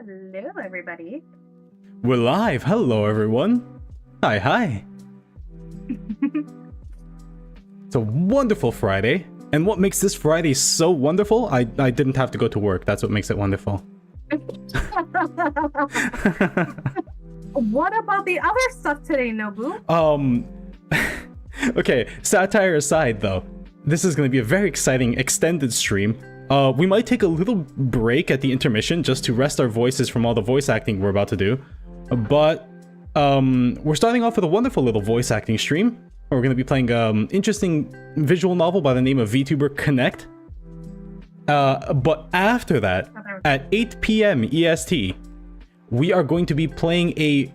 Hello, everybody. We're live. Hello, everyone. Hi. It's a wonderful Friday. And what makes this Friday so wonderful? I didn't have to go to work. That's what makes it wonderful. What about the other stuff today, Nobu? Okay, satire aside, though, this is going to be a very exciting extended stream. We might take a little break at the intermission just to rest our voices from all the voice acting we're about to do. But we're starting off with a wonderful little voice acting stream. We're going to be playing an interesting visual novel by the name of Vtuber Connect. But after that, at 8 p.m. EST, we are going to be playing a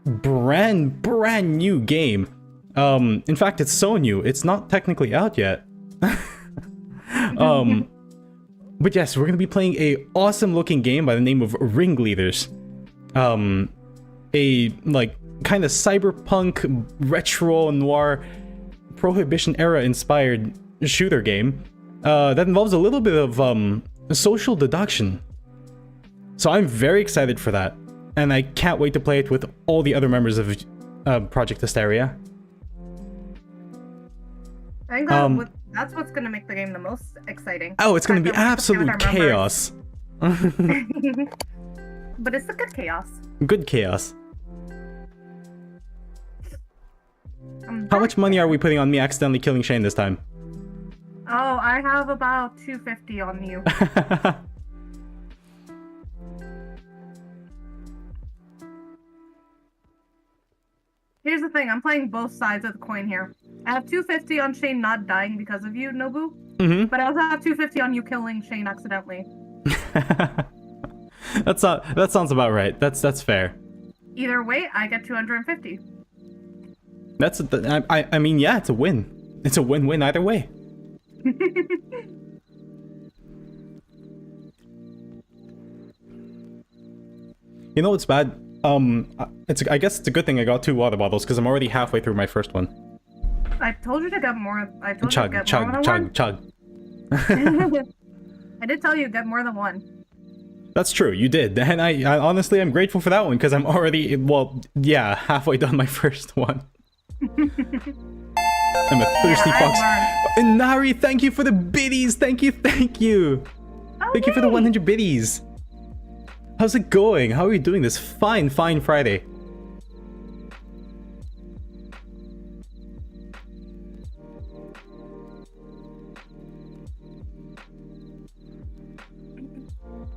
brand new game. In fact, it's so new, it's not technically out yet. But yes, we're gonna be playing a awesome looking game by the name of Ringleaders. A like kind of cyberpunk retro noir prohibition era inspired shooter game that involves a little bit of social deduction. So I'm very excited for that, and I can't wait to play it with all the other members of Project Hysteria. I think that's what's going to make the game the most exciting. Oh, it's going to be absolute chaos. But it's the good chaos. Good chaos. How much money are we putting on me accidentally killing Shane this time? Oh, I have about 250 on you. Here's the thing, I'm playing both sides of the coin here. I have 250 on Shane not dying because of you, Nobu. But I also have 250 on you killing Shane accidentally. That sounds about right. That's fair. Either way, I get 250. I mean, yeah, it's a win. It's a win-win either way. You know what's bad? I guess it's a good thing I got 2 water bottles because I'm already halfway through my first one. I told you to get more. I told chug, you to get chug, more than chug, one. chug. I did tell you to get more than one. That's true, you did. And I honestly am grateful for that one because I'm already, well, yeah, halfway done my first one. I'm a thirsty fox. And Nari, thank you for the biddies. Thank you. Oh, Thank you for the 100 biddies. How's it going? How are you doing this fine Friday?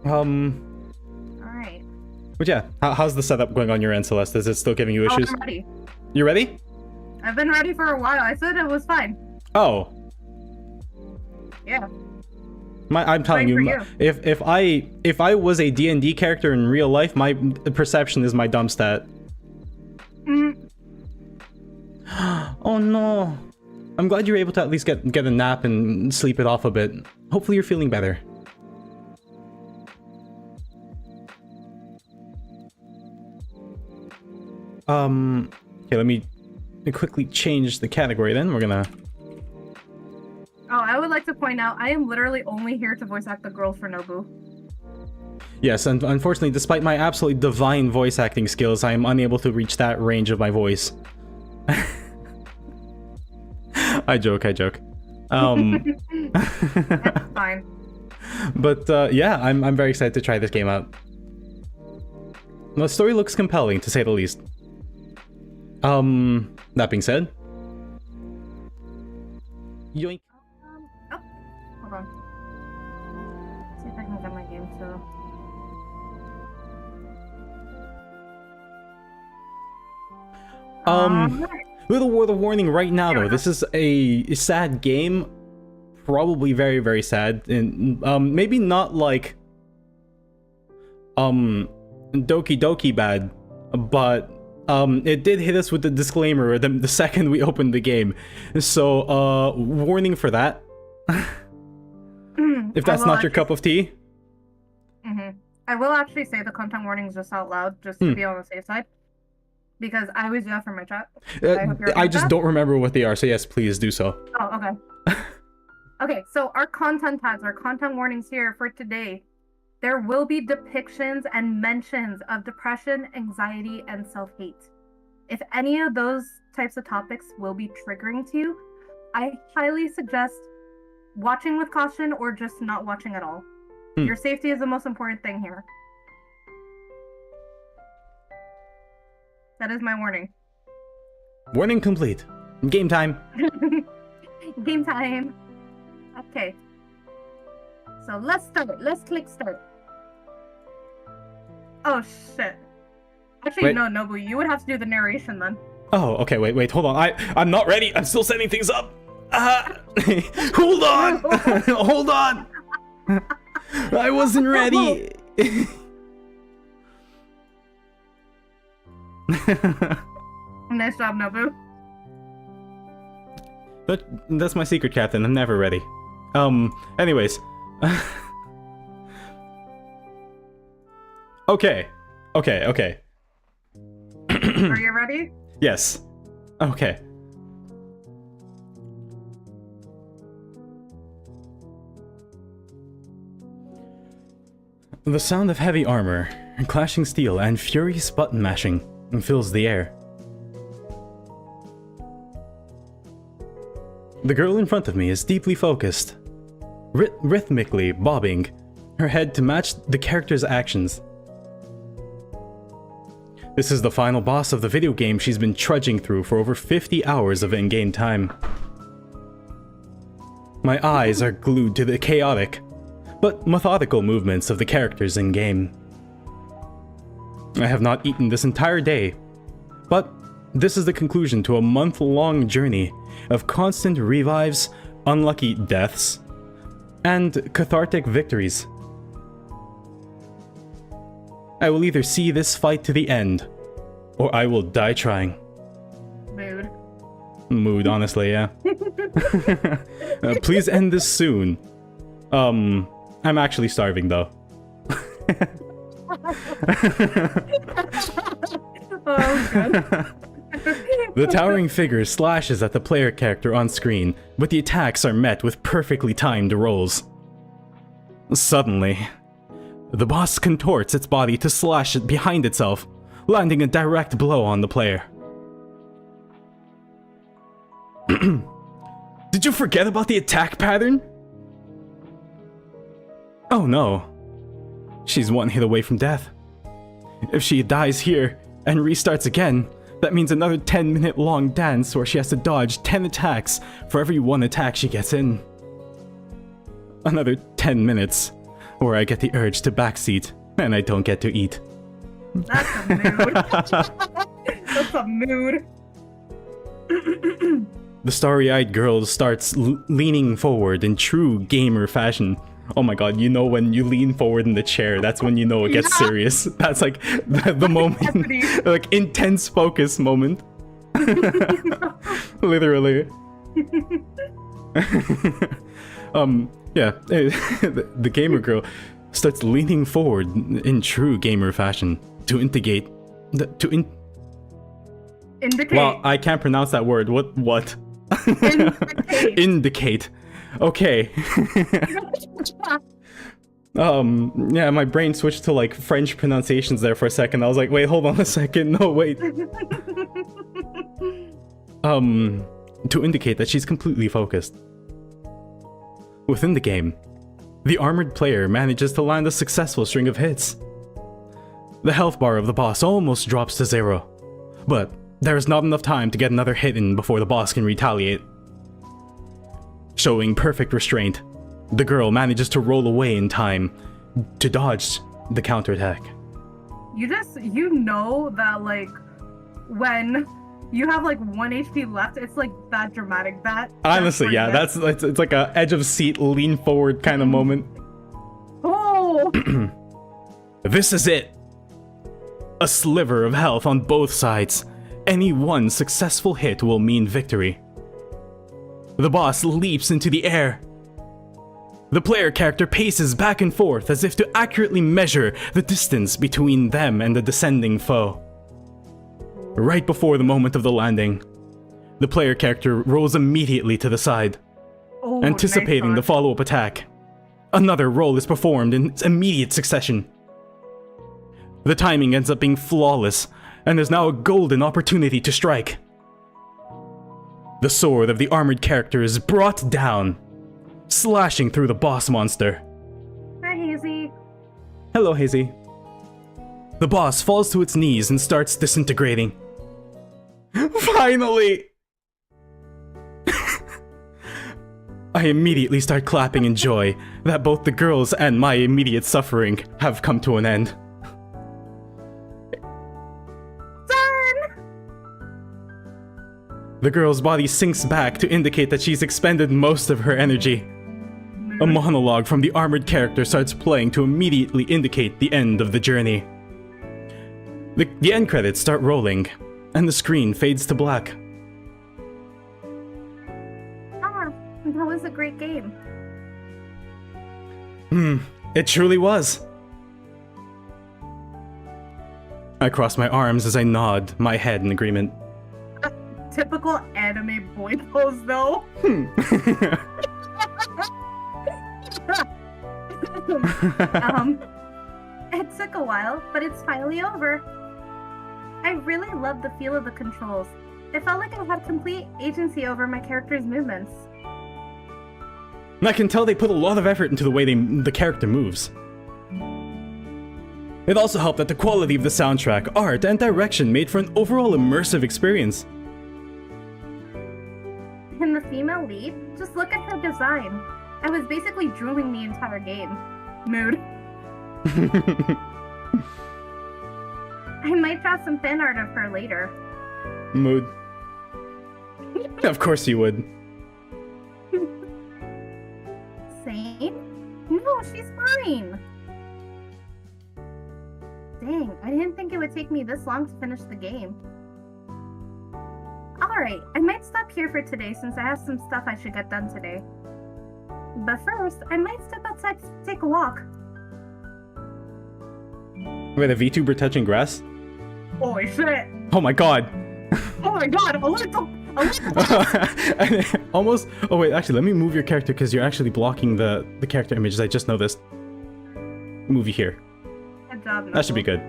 Alright. But yeah, how's the setup going on your end, Celeste? Is it still giving you issues? I'm ready. You ready? I've been ready for a while. I said it was fine. Oh. Yeah. I'm telling you, if I was a D&D character in real life, my perception is my dumb stat. Oh no. I'm glad you're able to at least get a nap and sleep it off a bit. Hopefully you're feeling better. Okay, let me quickly change the category then. We're gonna... Oh, I would like to point out, I am literally only here to voice act the girl for Nobu. Yes, and unfortunately, despite my absolutely divine voice acting skills, I am unable to reach that range of my voice. I joke. That's fine. But yeah, I'm very excited to try this game out. The story looks compelling, to say the least. That being said... Yoink. Oh, hold on. Let's see if I can get my game to... Little word of warning right now, though. This is a sad game. Probably very, very sad. And maybe not like... Doki Doki bad. But... it did hit us with the disclaimer the second we opened the game. So, warning for that. If that's not your cup of tea. I will actually say the content warnings just out loud, just to be on the safe side. Because I always do that for my chat. I just don't remember what they are, so yes, please do so. Oh, okay. Okay, so our content tags, our content warnings here for today There will be depictions and mentions of depression, anxiety, and self-hate. If any of those types of topics will be triggering to you, I highly suggest watching with caution or just not watching at all. Your safety is the most important thing here. That is my warning. Warning complete. Game time. Game time. Okay. So let's start. Let's click start. Oh shit. Actually, wait. No, Nobu, you would have to do the narration then. Oh, okay, wait, hold on. I'm not ready. I'm still setting things up. Hold on. Hold on. I wasn't ready. Nice job, Nobu. That's my secret, Captain. I'm never ready. Anyways. Okay. Are you ready? Yes. Okay. The sound of heavy armor, clashing steel, and furious button mashing fills the air. The girl in front of me is deeply focused, rhythmically bobbing her head to match the character's actions. This is the final boss of the video game she's been trudging through for over 50 hours of in-game time. My eyes are glued to the chaotic, but methodical movements of the characters in-game. I have not eaten this entire day, but this is the conclusion to a month-long journey of constant revives, unlucky deaths, and cathartic victories. I will either see this fight to the end, or I will die trying. Mood, honestly, yeah. Please end this soon. I'm actually starving, though. Oh, good. The towering figure slashes at the player character on screen, but the attacks are met with perfectly timed rolls. Suddenly, the boss contorts its body to slash it behind itself, landing a direct blow on the player. Did you forget about the attack pattern? Oh no. She's one hit away from death. If she dies here and restarts again, that means another 10-minute long dance where she has to dodge 10 attacks for every one attack she gets in. Another 10 minutes where I get the urge to backseat and I don't get to eat. That's a mood. That's a mood. The starry-eyed girl starts leaning forward in true gamer fashion. Oh my god, you know when you lean forward in the chair, that's when you know it gets serious. That's like the moment, like intense focus moment. Literally. Yeah, the gamer girl starts leaning forward in true gamer fashion to indicate. Indicate. Well, I can't pronounce that word. What? Indicate. Indicate. Okay. Yeah, my brain switched to like French pronunciations there for a second. I was like, wait, hold on a second. No, wait. To indicate that she's completely focused. Within the game, the armored player manages to land a successful string of hits. The health bar of the boss almost drops to 0, but there is not enough time to get another hit in before the boss can retaliate. Showing perfect restraint, the girl manages to roll away in time to dodge the counterattack. You know that, like, when you have, like, 1 HP left, it's, like, that dramatic. Honestly, yeah, it's like a edge of seat, lean forward kind of moment. Oh! This is it! A sliver of health on both sides. Any one successful hit will mean victory. The boss leaps into the air. The player character paces back and forth as if to accurately measure the distance between them and the descending foe. Right before the moment of the landing, the player character rolls immediately to the side, anticipating the follow-up attack. Another roll is performed in immediate succession. The timing ends up being flawless, and there's now a golden opportunity to strike. The sword of the armored character is brought down, slashing through the boss monster. Hi, Hazy. Hello, Hazy. The boss falls to its knees and starts disintegrating. Finally! I immediately start clapping in joy that both the girls and my immediate suffering have come to an end. The girl's body sinks back to indicate that she's expended most of her energy. A monologue from the armored character starts playing to immediately indicate the end of the journey. The end credits start rolling, and the screen fades to black. That was a great game. It truly was. I cross my arms as I nod my head in agreement. Typical anime boy pose, though. It took a while, but it's finally over. I really loved the feel of the controls. It felt like I had complete agency over my character's movements. I can tell they put a lot of effort into the way the character moves. It also helped that the quality of the soundtrack, art, and direction made for an overall immersive experience. And the female lead? Just look at her design. I was basically drooling the entire game. Mood. I might draw some fan art of her later. Mood. Of course you would. Same? No, she's mine! Dang, I didn't think it would take me this long to finish the game. Alright, I might stop here for today since I have some stuff I should get done today. But first, I might step outside to take a walk. Wait, a VTuber touching grass? Holy shit! Oh my god! Oh my god, a little! Almost. Oh wait, actually, let me move your character because you're actually blocking the character images. I just noticed. Move you here. Good job, Knuckles. That should be good.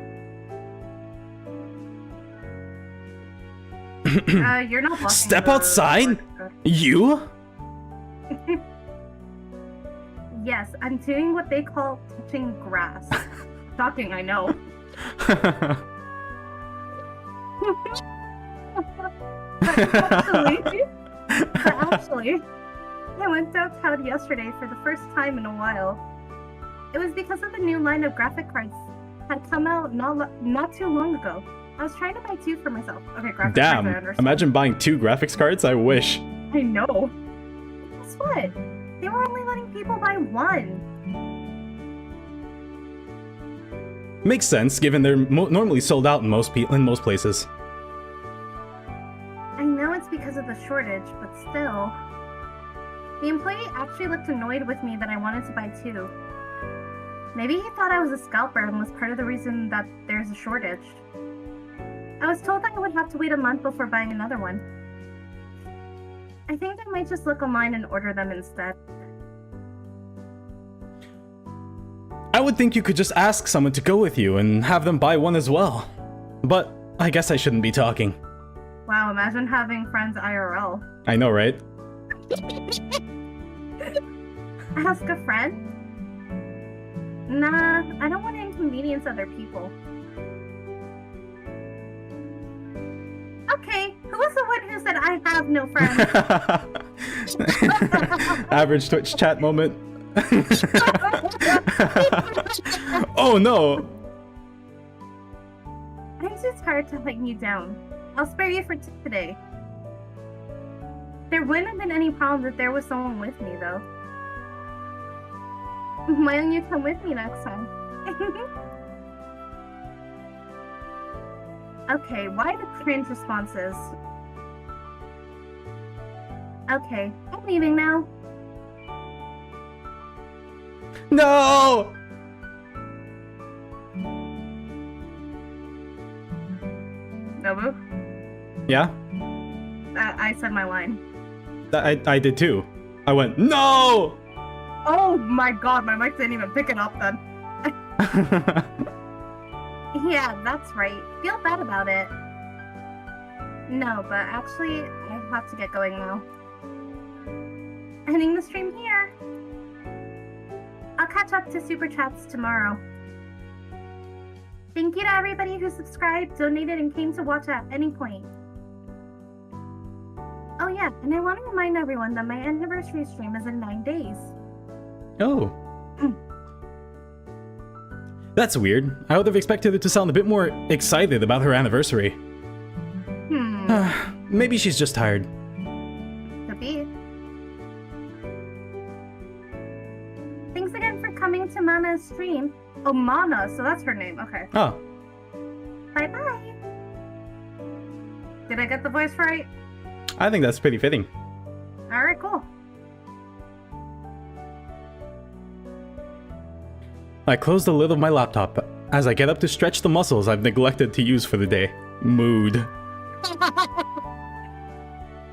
You're not blocking. Step outside? You? Yes, I'm doing what they call touching grass. Shocking, I know. Actually, I went downtown yesterday for the first time in a while. It was because of the new line of graphic cards had come out not too long ago. I was trying to buy 2 for myself. Okay, graphic cards, I understand. Imagine buying 2 graphics cards, I wish. I know. Guess what? They were only letting people buy 1. Makes sense, given they're normally sold out in most places. I know it's because of the shortage, but still. The employee actually looked annoyed with me that I wanted to buy 2. Maybe he thought I was a scalper and was part of the reason that there's a shortage. I was told that I would have to wait a month before buying another one. I think I might just look online and order them instead. I would think you could just ask someone to go with you and have them buy one as well. But I guess I shouldn't be talking. Wow, imagine having friends IRL. I know, right? Ask a friend? Nah, I don't want to inconvenience other people. Okay, who was the one who said I have no friends? Average Twitch chat moment. Oh no! I'm too tired to let you down. I'll spare you for today. There wouldn't have been any problem if there was someone with me, though. Why don't you come with me next time? Okay, why the cringe responses? Okay, I'm leaving now. No! Nobu? Yeah? I said my line. I did too. I went, no! Oh my god, my mic didn't even pick it up then. Yeah, that's right. Feel bad about it. No, but actually, I have to get going now. Ending the stream here. I'll catch up to Super Chats tomorrow. Thank you to everybody who subscribed, donated, and came to watch at any point. Oh yeah, and I want to remind everyone that my anniversary stream is in 9 days. Oh. That's weird. I would have expected her to sound a bit more excited about her anniversary. Maybe she's just tired. Could be. Thanks again for coming to Mana's stream. Oh, Mana, so that's her name. Okay. Oh. Bye-bye. Did I get the voice right? I think that's pretty fitting. Alright, cool. I close the lid of my laptop as I get up to stretch the muscles I've neglected to use for the day. Mood.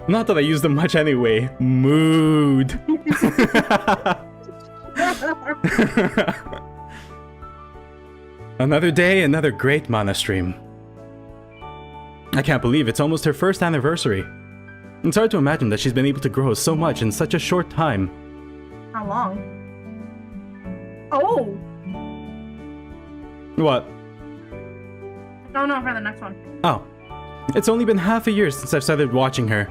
Not that I use them much anyway. Mood. Another day, another great Mana stream. I can't believe it's almost her first anniversary. It's hard to imagine that she's been able to grow so much in such a short time. How long? Oh! What? Oh no, for the next one. Oh. It's only been half a year since I've started watching her.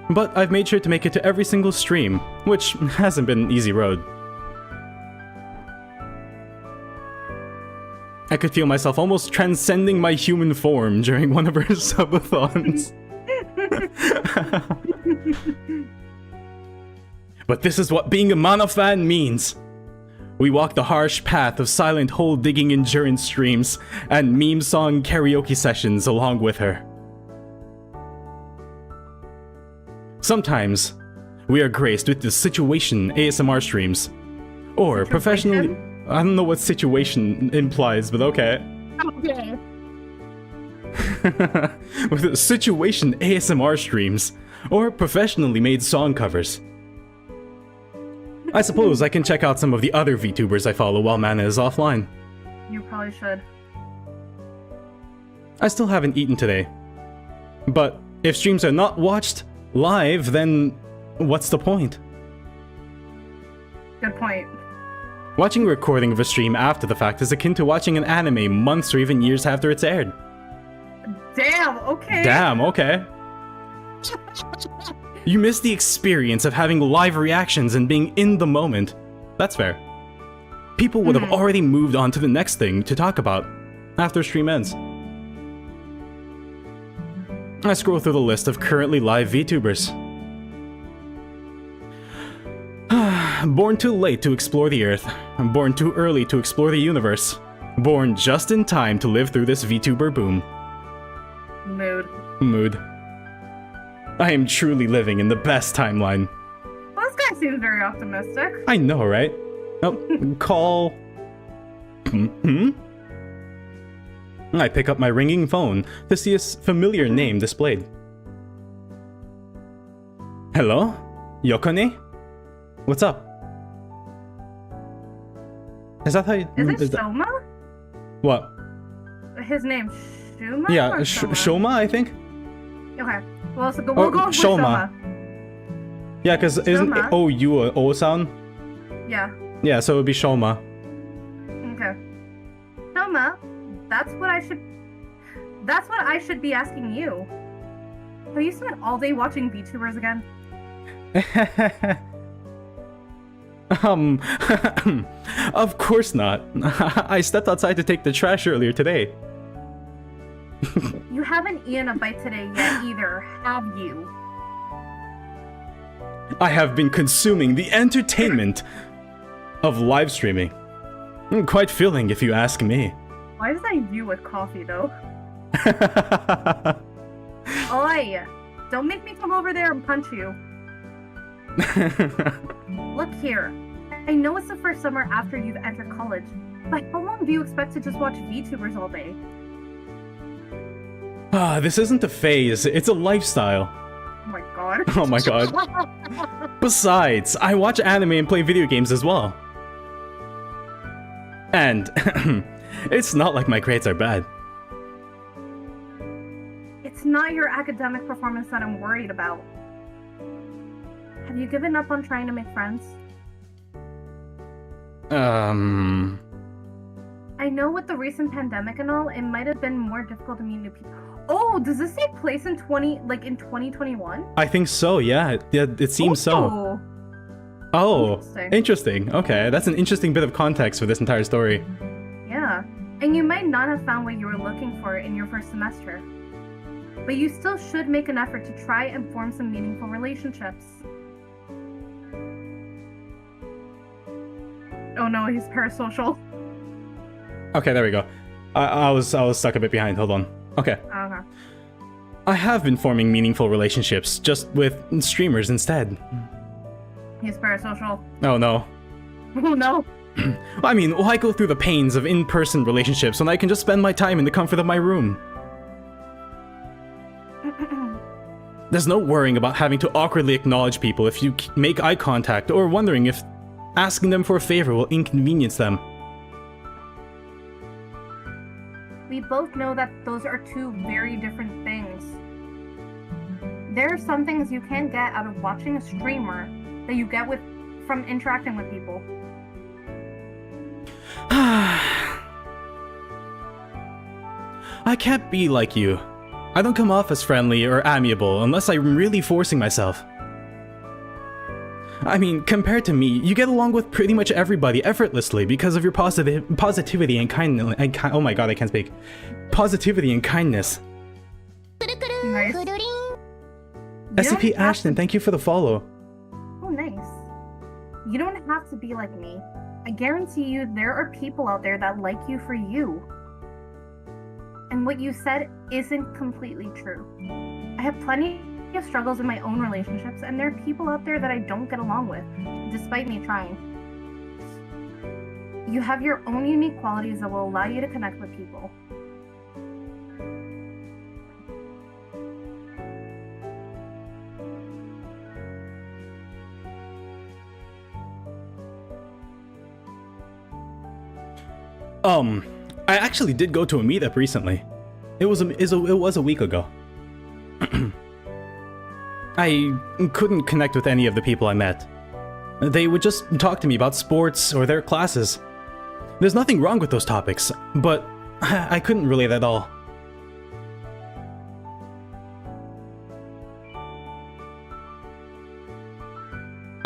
But I've made sure to make it to every single stream, which hasn't been an easy road. I could feel myself almost transcending my human form during one of her subathons. But this is what being a Mana fan means. We walk the harsh path of silent hole-digging endurance streams and meme song karaoke sessions along with her. Sometimes, we are graced with the situation ASMR streams. Or professionally... I don't know what situation implies, but okay. Okay. With the situation ASMR streams. Or professionally made song covers. I suppose I can check out some of the other VTubers I follow while Mana is offline. You probably should. I still haven't eaten today. But if streams are not watched live, then what's the point? Good point. Watching a recording of a stream after the fact is akin to watching an anime months or even years after it's aired. Damn, okay. Damn, okay. You miss the experience of having live reactions and being in the moment. That's fair. People would have already moved on to the next thing to talk about after stream ends. I scroll through the list of currently live VTubers. Born too late to explore the Earth. Born too early to explore the universe. Born just in time to live through this VTuber boom. Mood. I am truly living in the best timeline. Well, this guy seems very optimistic. I know, right? Oh, call... I pick up my ringing phone to see a familiar name displayed. Hello? Yokone? What's up? Is that how you... Is it Shoma? What? His name's Shuma? Yeah, Shoma, I think? Okay. Well, so we'll go with Shoma. Yeah, because isn't O-U or O-sound? Yeah. Yeah, so it would be Shoma. Okay. Shoma, that's what I should be asking you. Have you spent all day watching VTubers again? Of course not. I stepped outside to take the trash earlier today. You haven't eaten a bite today yet either, have you? I have been consuming the entertainment of live streaming. Quite filling, if you ask me. Why is that you with coffee, though? Oi! Don't make me come over there and punch you. Look here. I know it's the first summer after you've entered college, but how long do you expect to just watch VTubers all day? This isn't a phase, it's a lifestyle. Oh my god. Oh my god. Besides, I watch anime and play video games as well. And it's not like my grades are bad. It's not your academic performance that I'm worried about. Have you given up on trying to make friends? I know with the recent pandemic and all, it might have been more difficult to meet new people. Oh, does this take place in 2021? I think so, yeah. It seems so. Oh, interesting. Okay, that's an interesting bit of context for this entire story. Yeah, and you might not have found what you were looking for in your first semester. But you still should make an effort to try and form some meaningful relationships. Oh no, he's parasocial. Okay, there we go. I was stuck a bit behind. Hold on. Okay. I have been forming meaningful relationships, just with streamers instead. He's parasocial. Oh no. Oh no. I mean, why go through the pains of in-person relationships when I can just spend my time in the comfort of my room? There's no worrying about having to awkwardly acknowledge people if you make eye contact, or wondering if asking them for a favor will inconvenience them. We both know that those are two very different things. There are some things you can't get out of watching a streamer that you get from interacting with people. I can't be like you. I don't come off as friendly or amiable unless I'm really forcing myself. I mean, compared to me, you get along with pretty much everybody effortlessly because of your positivity and kindness. Oh my god, I can't speak. Positivity and kindness. Nice. SCP Ashton, thank you for the follow. Oh, nice. You don't have to be like me. I guarantee you there are people out there that like you for you. And what you said isn't completely true. I have plenty of struggles in my own relationships, and there are people out there that I don't get along with, despite me trying. You have your own unique qualities that will allow you to connect with people. I actually did go to a meetup recently. It was a week ago. I couldn't connect with any of the people I met. They would just talk to me about sports or their classes. There's nothing wrong with those topics, but I couldn't relate at all.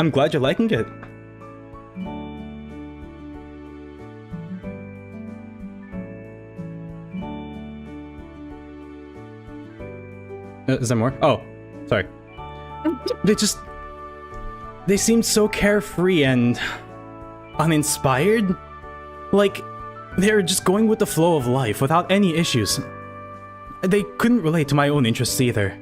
I'm glad you're liking it. Is there more? Oh, sorry. They seemed so carefree and uninspired. Like, they're just going with the flow of life without any issues. They couldn't relate to my own interests either.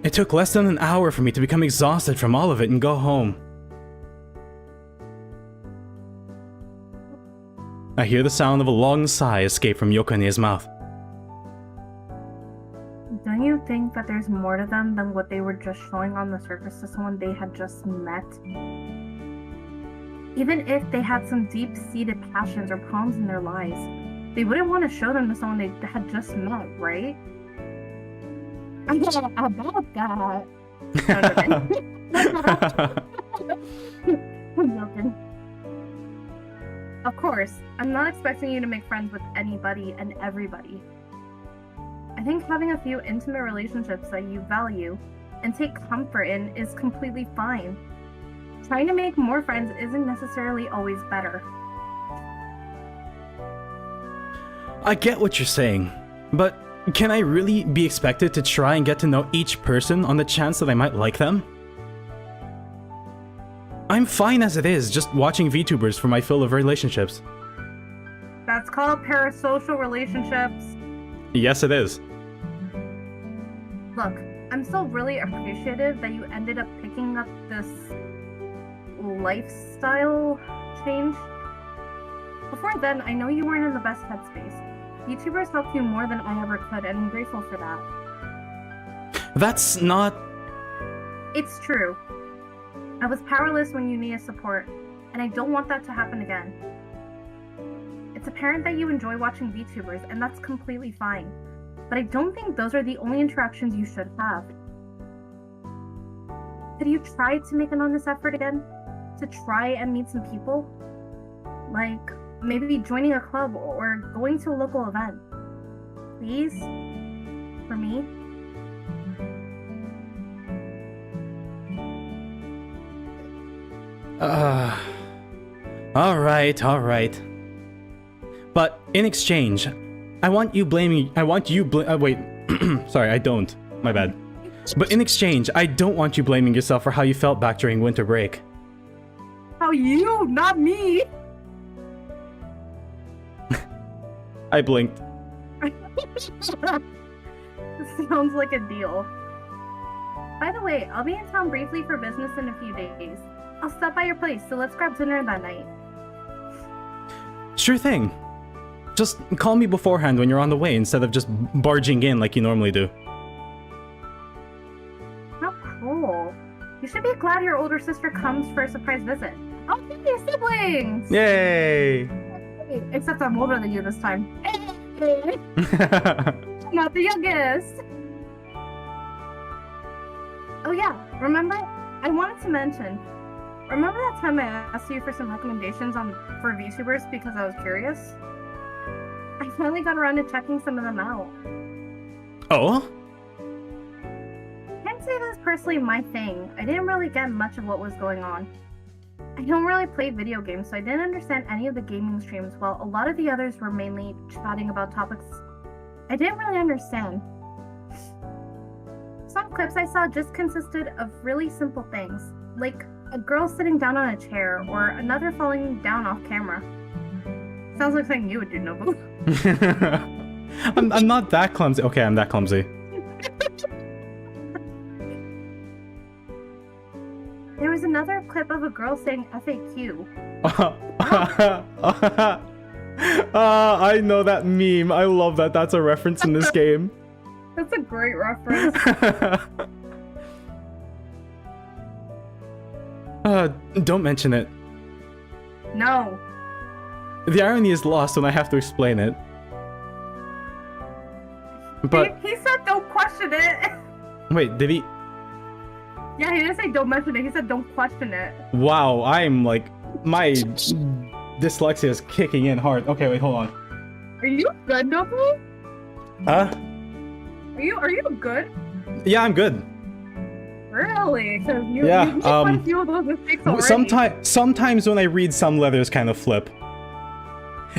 It took less than an hour for me to become exhausted from all of it and go home. I hear the sound of a long sigh escape from Yokane's mouth. Don't you think that there's more to them than what they were just showing on the surface to someone they had just met? Even if they had some deep-seated passions or problems in their lives, they wouldn't want to show them to someone they had just met, right? Yeah, about that. I'm joking. Of course, I'm not expecting you to make friends with anybody and everybody. I think having a few intimate relationships that you value and take comfort in is completely fine. Trying to make more friends isn't necessarily always better. I get what you're saying, but can I really be expected to try and get to know each person on the chance that I might like them? I'm fine as it is, just watching VTubers for my fill of relationships. That's called parasocial relationships. Yes, it is. Look, I'm still really appreciative that you ended up picking up this lifestyle change. Before then, I know you weren't in the best headspace. VTubers helped you more than I ever could, and I'm grateful for that. That's not... It's true. I was powerless when you needed support, and I don't want that to happen again. It's apparent that you enjoy watching VTubers, and that's completely fine. But I don't think those are the only interactions you should have. Could you try to make an honest effort again? To try and meet some people? Like, maybe joining a club or going to a local event. Please? For me? Alright. But in exchange, I want you wait. Sorry, I don't. My bad. But in exchange, I don't want you blaming yourself for how you felt back during winter break. How you, not me! I blinked. Sounds like a deal. By the way, I'll be in town briefly for business in a few days. I'll stop by your place, so let's grab dinner that night. Sure thing. Just call me beforehand when you're on the way instead of just barging in like you normally do. How cool. You should be glad your older sister comes for a surprise visit. Oh, hey, siblings! Yay! Except I'm older than you this time. Hey. Not the youngest! Oh yeah, remember? I wanted to mention. Remember that time I asked you for some recommendations for VTubers because I was curious? I finally got around to checking some of them out. Oh? Can't say that's personally my thing. I didn't really get much of what was going on. I don't really play video games, so I didn't understand any of the gaming streams, while a lot of the others were mainly chatting about topics I didn't really understand. Some clips I saw just consisted of really simple things, like a girl sitting down on a chair or another falling down off camera. Sounds like something you would do, Nobu. I'm not that clumsy. Okay, I'm that clumsy. There was another clip of a girl saying FAQ. I know that meme. I love that. That's a reference in this game. That's a great reference. Don't mention it. No. The irony is lost when I have to explain it. But he said don't question it. Wait, did he? Yeah, he didn't say don't mention it. He said don't question it. Wow, I'm like, my dyslexia is kicking in hard. Okay, wait, hold on. Are you good, Nobu? Huh? Are you good? Yeah, I'm good. Really? Because you Yeah, made quite a few of those mistakes already. Sometimes when I read some letters kind of flip.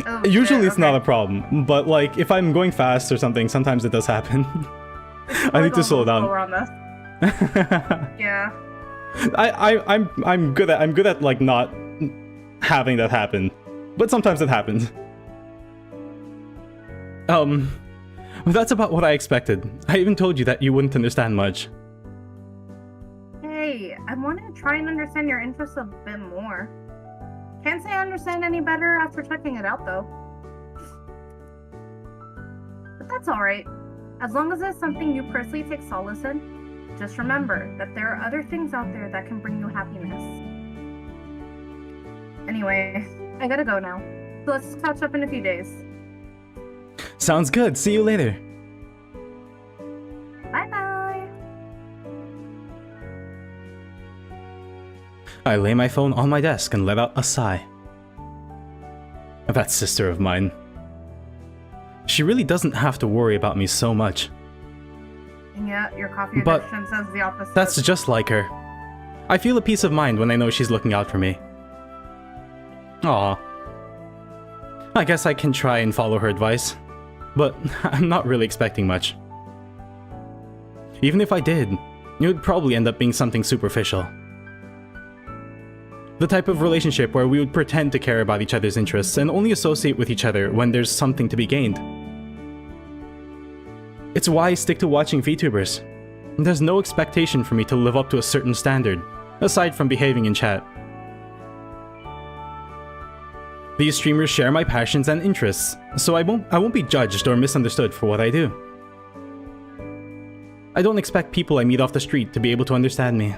Oh, Usually shit, it's not a problem, but like if I'm going fast or something, sometimes it does happen. I need to slow down. Yeah. I'm good at like not having that happen, but sometimes it happens. That's about what I expected. I even told you that you wouldn't understand much. Hey, I wanted to try and understand your interests a bit more. Can't say I understand any better after checking it out, though. But that's alright. As long as it's something you personally take solace in, just remember that there are other things out there that can bring you happiness. Anyway, I gotta go now. So let's catch up in a few days. Sounds good. See you later. Bye-bye! I lay my phone on my desk and let out a sigh. That sister of mine. She really doesn't have to worry about me so much. And yet, your coffee But addiction says the opposite. That's just like her. I feel a peace of mind when I know she's looking out for me. Aw. I guess I can try and follow her advice, but I'm not really expecting much. Even if I did, it would probably end up being something superficial. The type of relationship where we would pretend to care about each other's interests and only associate with each other when there's something to be gained. It's why I stick to watching VTubers. There's no expectation for me to live up to a certain standard, aside from behaving in chat. These streamers share my passions and interests, so I won't be judged or misunderstood for what I do. I don't expect people I meet off the street to be able to understand me.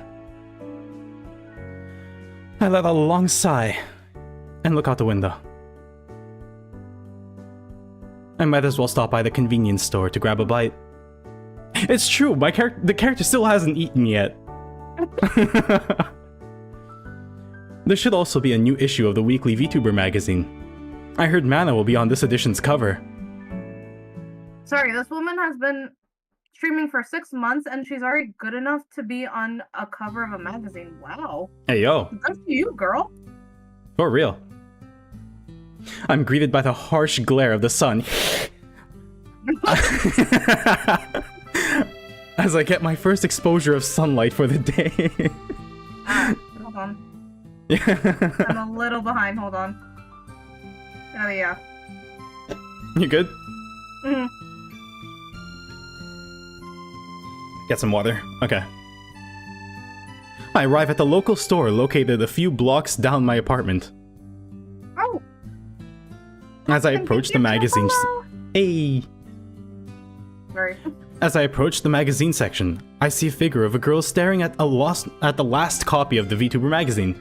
I let out a long sigh and look out the window. I might as well stop by the convenience store to grab a bite. It's true, the character still hasn't eaten yet. There should also be a new issue of the weekly Vtuber magazine. I heard Mana will be on this edition's cover. Sorry, this woman has been streaming for 6 months and she's already good enough to be on a cover of a magazine. Wow. Hey yo. Good for you, girl. For real. I'm greeted by the harsh glare of the sun. As I get my first exposure of sunlight for the day. Hold on. Yeah. I'm a little behind, hold on. Oh yeah. You good? Mm-hmm. Get some water. Okay. I arrive at the local store located a few blocks down my apartment. Oh! As I approach the magazine... Hey! Sorry. As I approach the magazine section, I see a figure of a girl staring at the last copy of the Vtuber magazine.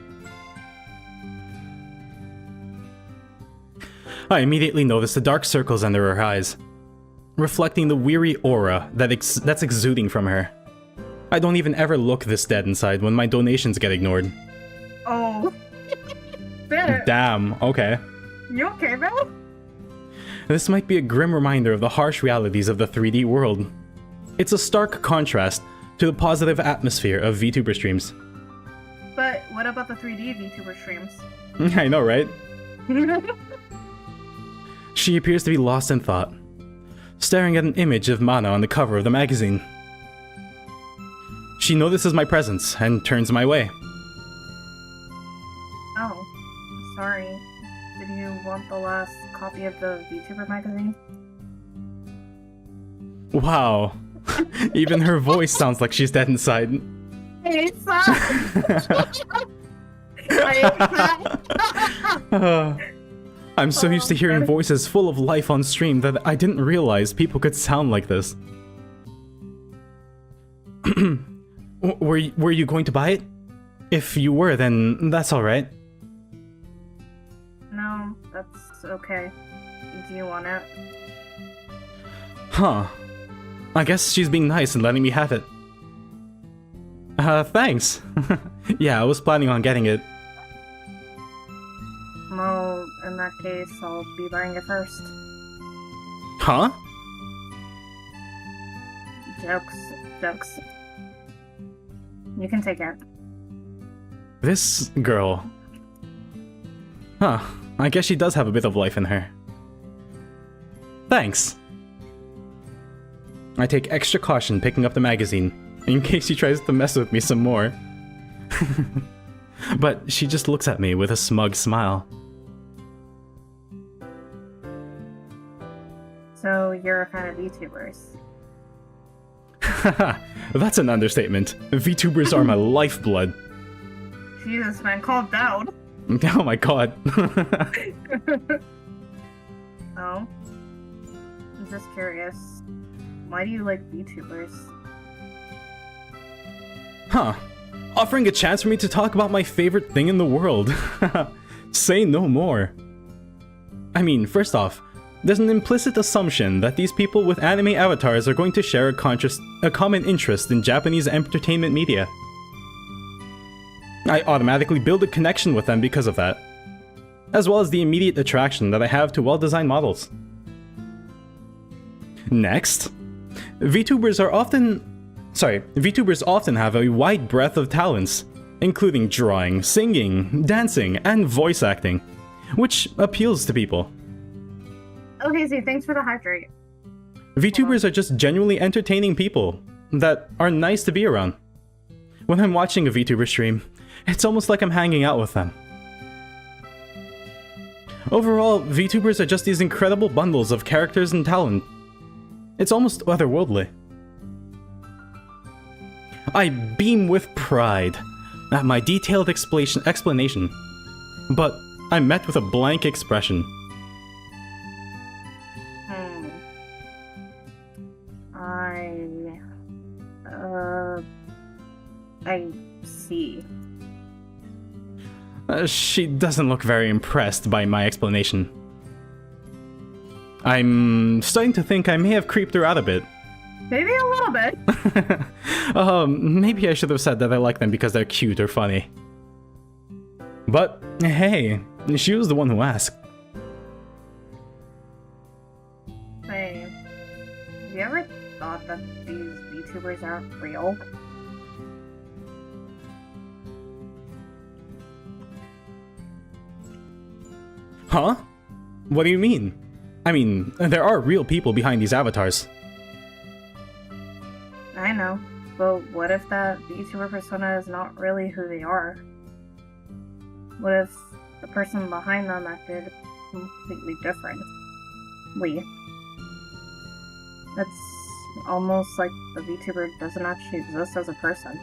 I immediately notice the dark circles under her eyes, reflecting the weary aura that's exuding from her. I don't even ever look this dead inside when my donations get ignored. Oh. Damn, okay. You okay, bro? This might be a grim reminder of the harsh realities of the 3D world. It's a stark contrast to the positive atmosphere of VTuber streams. But what about the 3D VTuber streams? I know, right? She appears to be lost in thought, staring at an image of Mana on the cover of the magazine. She notices my presence and turns my way. Oh, sorry. Did you want the last copy of the VTuber magazine? Wow. Even her voice sounds like she's dead inside. Hey, son! I'm so used to hearing voices full of life on stream that I didn't realize people could sound like this. Were you going to buy it? If you were, then that's alright. No, that's okay. Do you want it? Huh. I guess she's being nice and letting me have it. Thanks. Yeah, I was planning on getting it. Well, in that case, I'll be buying it first. Huh? Jokes. You can take it. This girl. Huh. I guess she does have a bit of life in her. Thanks. I take extra caution picking up the magazine, in case she tries to mess with me some more. But she just looks at me with a smug smile. So, you're a fan of VTubers? Haha, that's an understatement. VTubers are my lifeblood. Jesus, man, calm down. Oh my god. Oh? I'm just curious. Why do you like VTubers? Huh. Offering a chance for me to talk about my favorite thing in the world. Say no more. I mean, first off, there's an implicit assumption that these people with anime avatars are going to share a common interest in Japanese entertainment media. I automatically build a connection with them because of that, as well as the immediate attraction that I have to well-designed models. Next, VTubers often have a wide breadth of talents, including drawing, singing, dancing, and voice acting, which appeals to people. Okay, so thanks for the hydrate. VTubers are just genuinely entertaining people that are nice to be around. When I'm watching a VTuber stream, it's almost like I'm hanging out with them. Overall, VTubers are just these incredible bundles of characters and talent. It's almost otherworldly. I beam with pride at my detailed explanation, but I'm met with a blank expression. I see. She doesn't look very impressed by my explanation. I'm starting to think I may have creeped her out a bit. Maybe a little bit. Maybe I should have said that I like them because they're cute or funny. But, hey, she was the one who asked. Hey, have you ever thought that these VTubers aren't real? Huh? What do you mean? I mean, there are real people behind these avatars. I know, but what if that VTuber persona is not really who they are? What if the person behind them acted completely differently? It's almost like the VTuber doesn't actually exist as a person.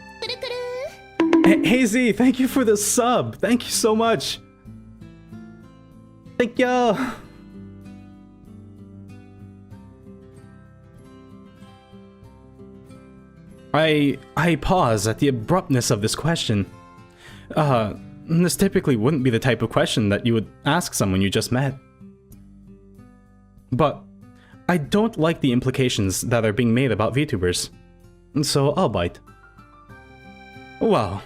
Hey Z, thank you for the sub. Thank you so much. Thank you. I pause at the abruptness of this question. This typically wouldn't be the type of question that you would ask someone you just met. But I don't like the implications that are being made about VTubers, so I'll bite. Well,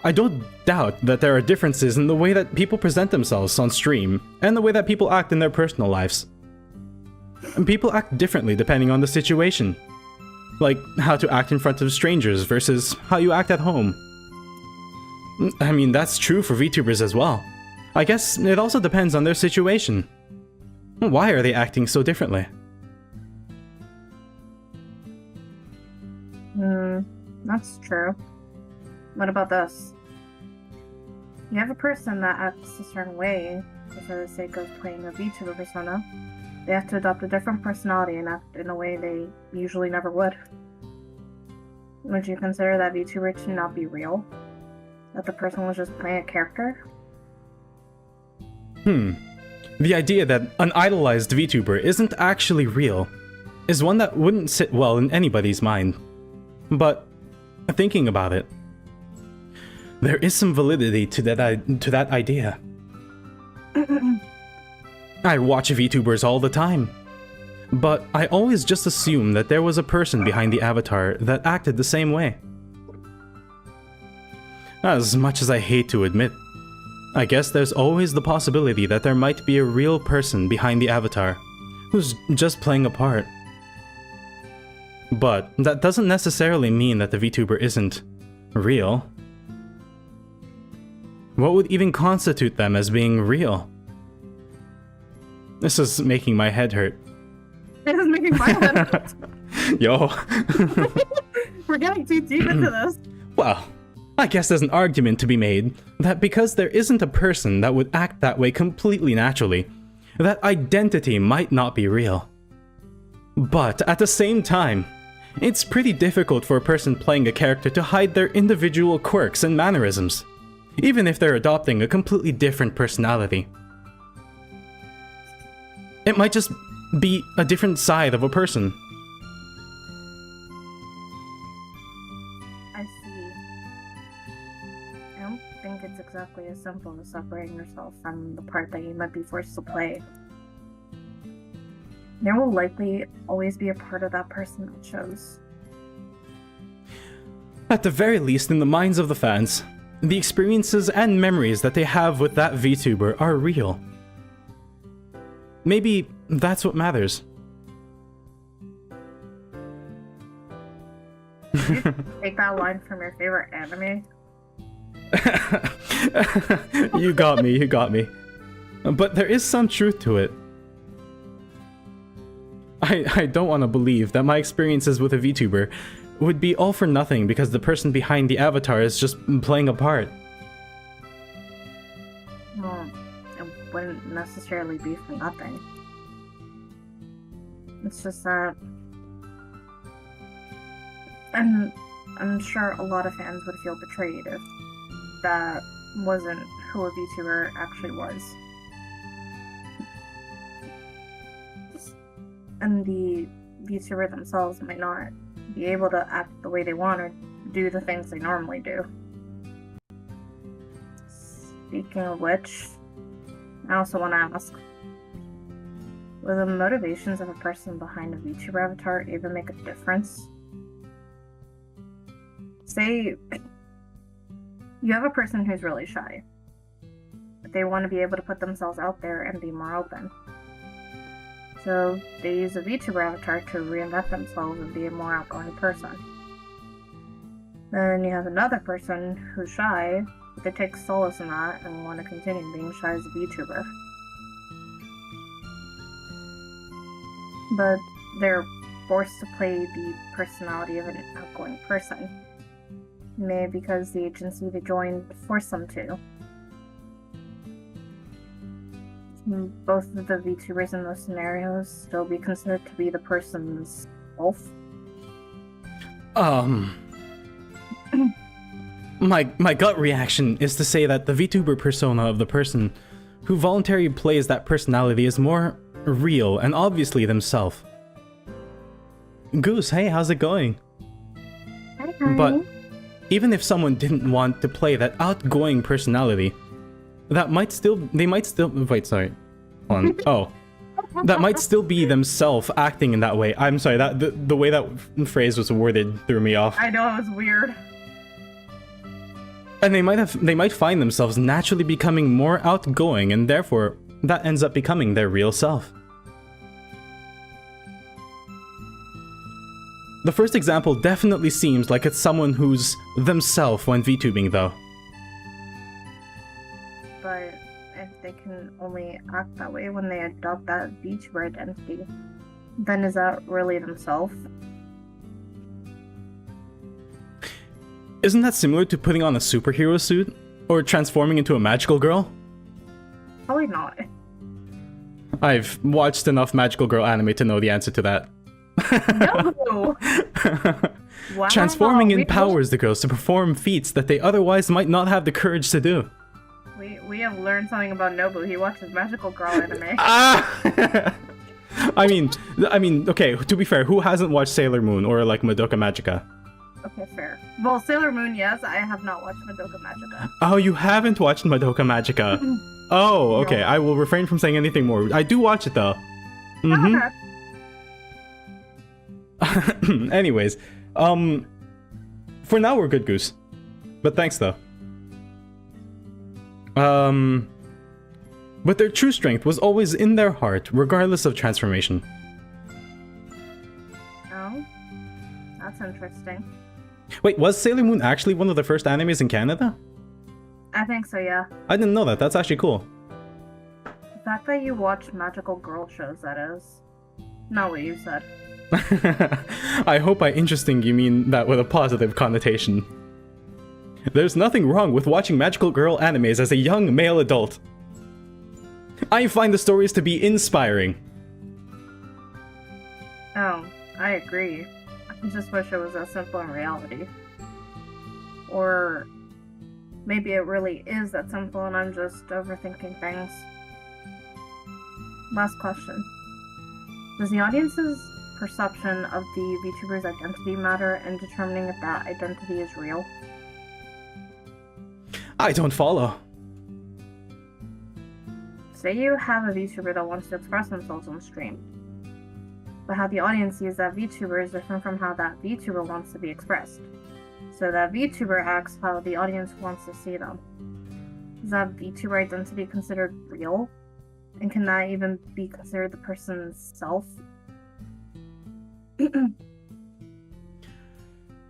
I don't doubt that there are differences in the way that people present themselves on stream and the way that people act in their personal lives. And people act differently depending on the situation. Like how to act in front of strangers versus how you act at home. I mean, that's true for VTubers as well. I guess it also depends on their situation. Why are they acting so differently? That's true. What about this? You have a person that acts a certain way, but for the sake of playing a VTuber persona, they have to adopt a different personality and act in a way they usually never would. Would you consider that VTuber to not be real? That the person was just playing a character? The idea that an idolized VTuber isn't actually real is one that wouldn't sit well in anybody's mind. But, thinking about it, there is some validity to that idea. I watch VTubers all the time, but I always just assume that there was a person behind the avatar that acted the same way. As much as I hate to admit, I guess there's always the possibility that there might be a real person behind the avatar who's just playing a part. But that doesn't necessarily mean that the VTuber isn't real. What would even constitute them as being real? This is making my head hurt. It is making my head hurt. Yo. We're getting too deep into this. Well, I guess there's an argument to be made that because there isn't a person that would act that way completely naturally, that identity might not be real. But at the same time, it's pretty difficult for a person playing a character to hide their individual quirks and mannerisms, even if they're adopting a completely different personality. It might just be a different side of a person. I see. I don't think it's exactly as simple as separating yourself from the part that you might be forced to play. There will likely always be a part of that person that shows. At the very least, in the minds of the fans, the experiences and memories that they have with that VTuber are real. Maybe that's what matters. Did you take that line from your favorite anime? You got me, you got me. But there is some truth to it. I don't want to believe that my experiences with a VTuber would be all for nothing because the person behind the avatar is just playing a part. Well, it wouldn't necessarily be for nothing. It's just that... I'm sure a lot of fans would feel betrayed if that wasn't who a VTuber actually was. And the VTuber themselves might not be able to act the way they want or do the things they normally do. Speaking of which, I also want to ask, will the motivations of a person behind a VTuber avatar even make a difference? Say you have a person who's really shy, but they want to be able to put themselves out there and be more open. So they use a VTuber avatar to reinvent themselves and be a more outgoing person. Then you have another person who's shy, but they take solace in that and want to continue being shy as a VTuber. But they're forced to play the personality of an outgoing person. Maybe because the agency they joined forced them to. Both of the VTubers in those scenarios still be considered to be the person's self? My gut reaction is to say that the VTuber persona of the person who voluntarily plays that personality is more real and obviously themselves. Goose, hey, how's it going? Hi. But even if someone didn't want to play that outgoing personality, they might still wait, sorry. Hold on. Oh. That might still be themselves acting in that way. I'm sorry, that the way that phrase was worded threw me off. I know, it was weird. And they might find themselves naturally becoming more outgoing, and therefore that ends up becoming their real self. The first example definitely seems like it's someone who's themselves when VTubing, though. But if they can only act that way when they adopt that VTuber identity, then is that really themselves? Isn't that similar to putting on a superhero suit? Or transforming into a magical girl? Probably not. I've watched enough magical girl anime to know the answer to that. No! Wow. Transforming empowers the girls to perform feats that they otherwise might not have the courage to do. We have learned something about Nobu. He watches magical girl anime. Ah! I mean, okay, to be fair, who hasn't watched Sailor Moon or like Madoka Magica? Okay, fair. Well, Sailor Moon, yes. I have not watched Madoka Magica. Oh, you haven't watched Madoka Magica? Oh, okay. No. I will refrain from saying anything more. I do watch it though. Mm-hmm. Okay. Anyways, for now we're good, Goose. But thanks though. But their true strength was always in their heart, regardless of transformation. Oh, that's interesting. Wait, was Sailor Moon actually one of the first animes in Canada? I think so, yeah. I didn't know that. That's actually cool. The fact that you watch magical girl shows, that is. Not what you said. I hope by interesting you mean that with a positive connotation. There's nothing wrong with watching magical girl animes as a young male adult. I find the stories to be inspiring. Oh, I agree. I just wish it was that simple in reality. Or maybe it really is that simple and I'm just overthinking things. Last question. Does the audience's perception of the VTuber's identity matter in determining if that identity is real? I don't follow. Say you have a VTuber that wants to express themselves on stream, but how the audience sees that VTuber is different from how that VTuber wants to be expressed. So that VTuber acts how the audience wants to see them. Is that VTuber identity considered real? And can that even be considered the person's self?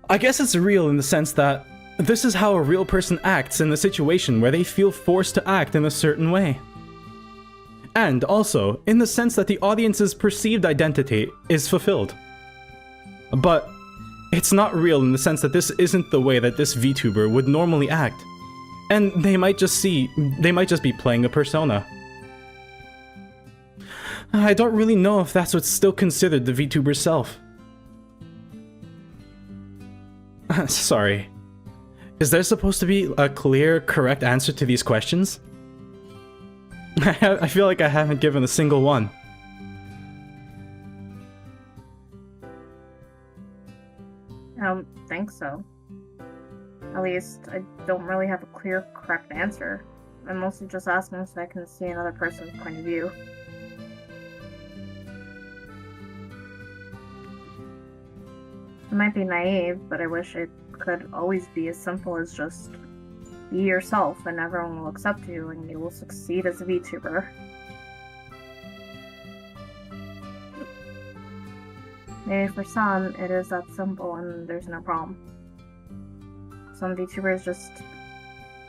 I guess it's real in the sense that this is how a real person acts in a situation where they feel forced to act in a certain way. And also, in the sense that the audience's perceived identity is fulfilled. But it's not real in the sense that this isn't the way that this VTuber would normally act. And they might just be playing a persona. I don't really know if that's what's still considered the VTuber's self. Sorry. Is there supposed to be a clear, correct answer to these questions? I feel like I haven't given a single one. I don't think so. At least, I don't really have a clear, correct answer. I'm mostly just asking so I can see another person's point of view. It might be naive, but I wish it could always be as simple as just be yourself and everyone will accept you and you will succeed as a VTuber. Maybe for some, it is that simple and there's no problem. Some VTubers just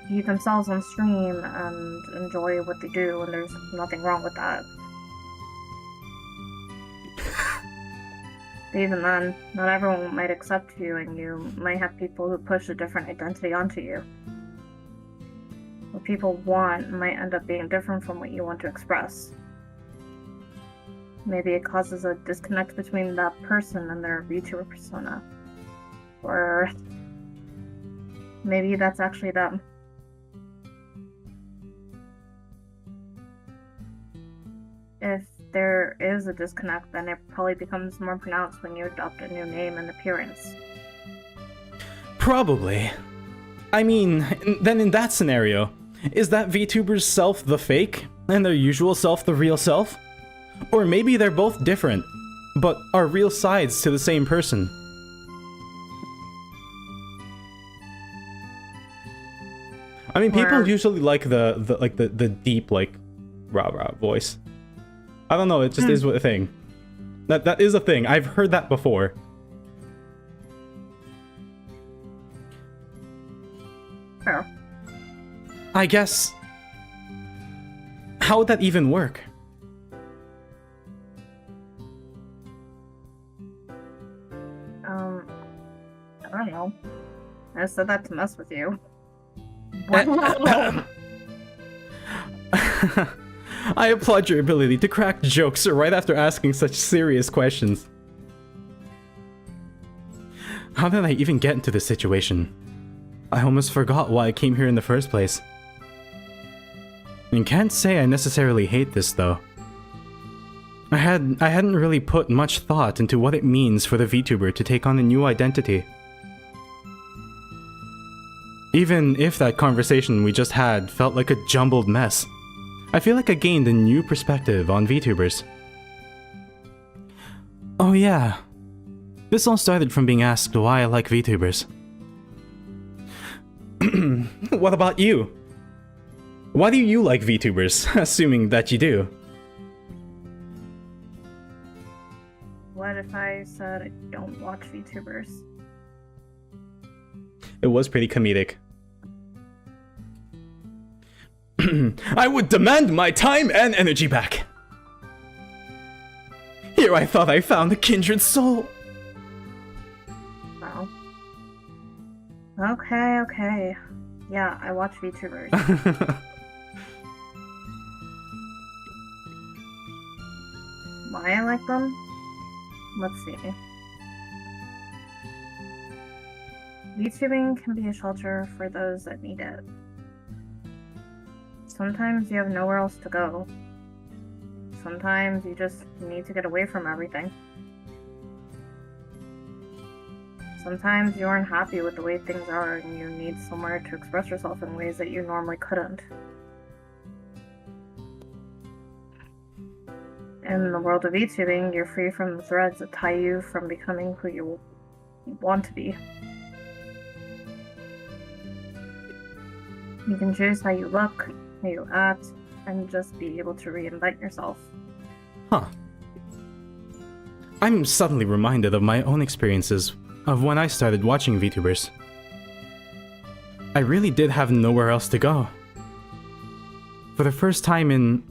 be themselves on stream and enjoy what they do, and there's nothing wrong with that. But even then, not everyone might accept you, and you might have people who push a different identity onto you. What people want might end up being different from what you want to express. Maybe it causes a disconnect between that person and their VTuber persona. Or maybe that's actually them. If there is a disconnect, then it probably becomes more pronounced when you adopt a new name and appearance. Probably. I mean, then in that scenario, is that VTuber's self the fake, and their usual self the real self? Or maybe they're both different, but are real sides to the same person. I mean, people usually like the deep, like, rah-rah voice. I don't know, it just is a thing. That is a thing. I've heard that before. Oh. I guess... how would that even work? I don't know. I said that to mess with you. I applaud your ability to crack jokes right after asking such serious questions. How did I even get into this situation? I almost forgot why I came here in the first place. And can't say I necessarily hate this though. I hadn't really put much thought into what it means for the VTuber to take on a new identity. Even if that conversation we just had felt like a jumbled mess, I feel like I gained a new perspective on VTubers. Oh yeah, this all started from being asked why I like VTubers. What about you? Why do you like VTubers, assuming that you do? What if I said I don't watch VTubers? It was pretty comedic. I would demand my time and energy back. Here I thought I found a kindred soul. Wow. Okay. Yeah, I watch VTubers. Why I like them? Let's see. VTubing can be a shelter for those that need it. Sometimes you have nowhere else to go. Sometimes you just need to get away from everything. Sometimes you aren't happy with the way things are and you need somewhere to express yourself in ways that you normally couldn't. In the world of VTubing, you're free from the threads that tie you from becoming who you want to be. You can choose how you look, how you act, and just be able to reinvent yourself. Huh. I'm suddenly reminded of my own experiences of when I started watching VTubers. I really did have nowhere else to go. For the first time in...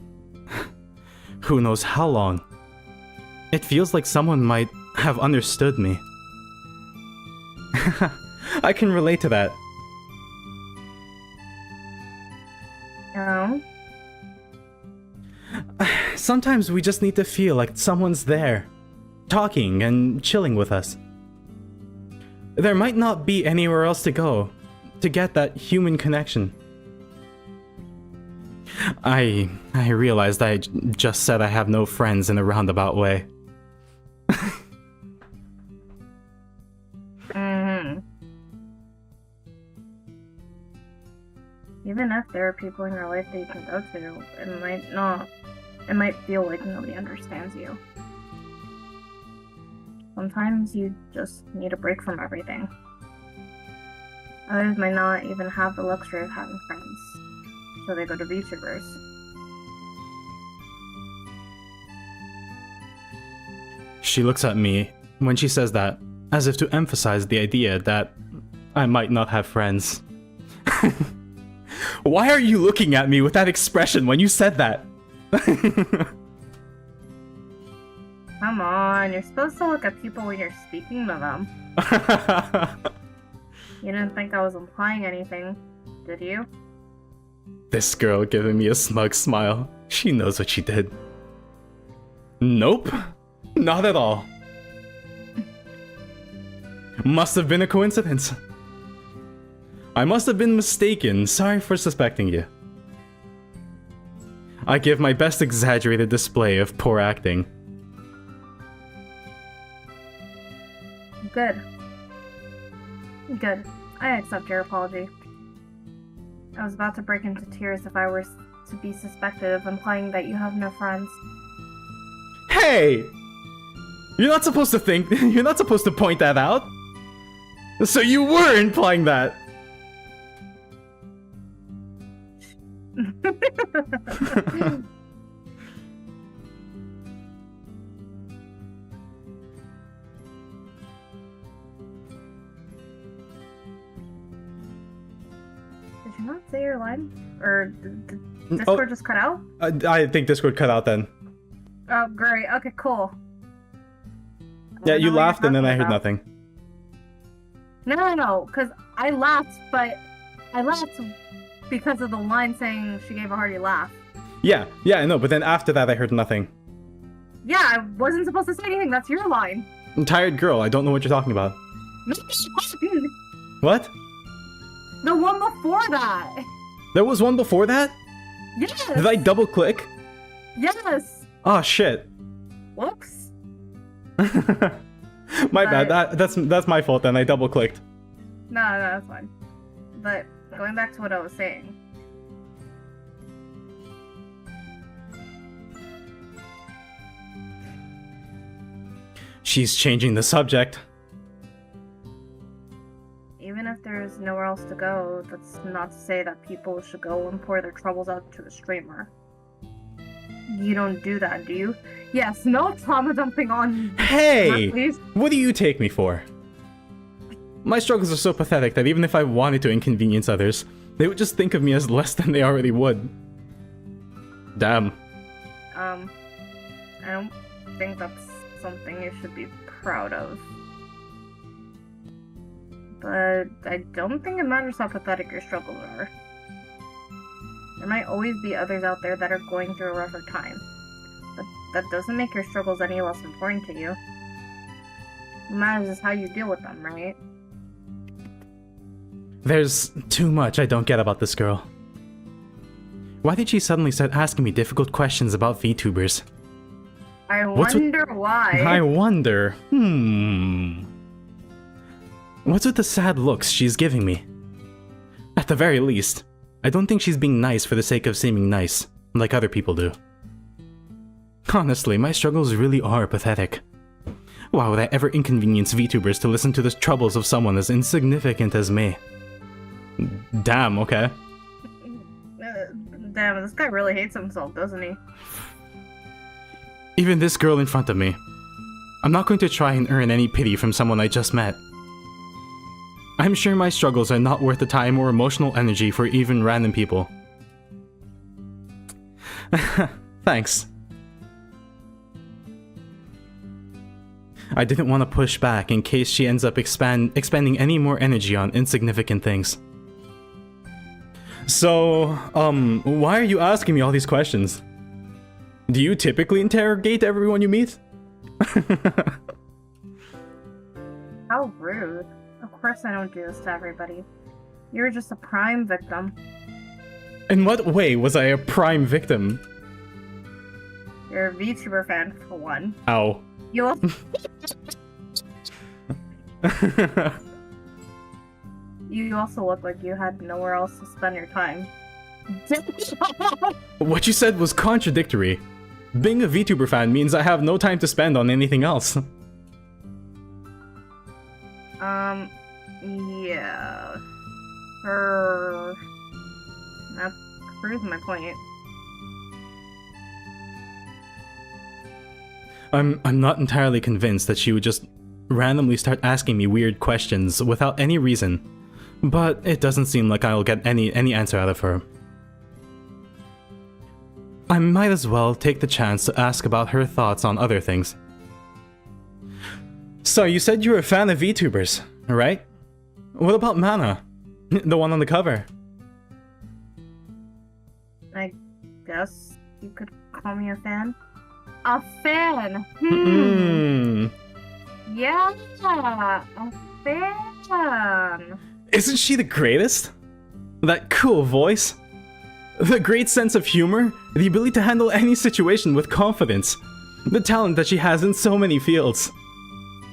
who knows how long, it feels like someone might have understood me. I can relate to that. Oh? Sometimes we just need to feel like someone's there, talking and chilling with us. There might not be anywhere else to go, to get that human connection. I realized I just said I have no friends in a roundabout way. Even if there are people in your life that you can go to, it might feel like nobody understands you. Sometimes you just need a break from everything. Others might not even have the luxury of having friends, so they go to Vtubers. She looks at me when she says that, as if to emphasize the idea that I might not have friends. Why are you looking at me with that expression when you said that? Come on, you're supposed to look at people when you're speaking to them. You didn't think I was implying anything, did you? This girl giving me a smug smile. She knows what she did. Nope, not at all. Must have been a coincidence. I must have been mistaken. Sorry for suspecting you. I give my best exaggerated display of poor acting. Good. Good. I accept your apology. I was about to break into tears if I were to be suspected of implying that you have no friends. Hey! You're not supposed to think. You're not supposed to point that out. So you were implying that. Did you not say your line? Or did Discord just cut out? I think Discord cut out then. Oh, great. Okay, cool. Yeah, you laughed and then I heard nothing. No, because I laughed, but I laughed because of the line saying she gave a hearty laugh. Yeah, I know, but then after that I heard nothing. Yeah, I wasn't supposed to say anything. That's your line. I'm tired girl, I don't know what you're talking about. What? The one before that. There was one before that? Yes. Did I double click? Yes. Oh shit. Whoops. My bad. That's my fault then. I double clicked. No, that's fine. But going back to what I was saying. She's changing the subject. Even if there's nowhere else to go, that's not to say that people should go and pour their troubles out to a streamer. You don't do that, do you? Yes, no trauma dumping on... Hey! Please. What do you take me for? My struggles are so pathetic that even if I wanted to inconvenience others, they would just think of me as less than they already would. Damn. I don't think that's something you should be proud of. But I don't think it matters how pathetic your struggles are. There might always be others out there that are going through a rougher time. But that doesn't make your struggles any less important to you. What matters is how you deal with them, right? There's too much I don't get about this girl. Why did she suddenly start asking me difficult questions about VTubers? I wonder why. I wonder. What's with the sad looks she's giving me? At the very least, I don't think she's being nice for the sake of seeming nice, like other people do. Honestly, my struggles really are pathetic. Why would I ever inconvenience VTubers to listen to the troubles of someone as insignificant as me? Damn, okay. Damn, this guy really hates himself, doesn't he? Even this girl in front of me. I'm not going to try and earn any pity from someone I just met. I'm sure my struggles are not worth the time or emotional energy for even random people. Thanks. I didn't want to push back in case she ends up expending any more energy on insignificant things. So, why are you asking me all these questions? Do you typically interrogate everyone you meet? How rude. Of course I don't do this to everybody. You're just a prime victim. In what way was I a prime victim? You're a VTuber fan, for one. Ow. You also... You also look like you had nowhere else to spend your time. What you said was contradictory. Being a VTuber fan means I have no time to spend on anything else. Yeah. That proves my point. I'm not entirely convinced that she would just randomly start asking me weird questions without any reason, but it doesn't seem like I'll get any answer out of her. I might as well take the chance to ask about her thoughts on other things. So, you said you were a fan of VTubers, right? What about Mana? The one on the cover? I guess you could call me a fan. A fan! Yeah, a fan! Isn't she the greatest? That cool voice? The great sense of humor? The ability to handle any situation with confidence? The talent that she has in so many fields?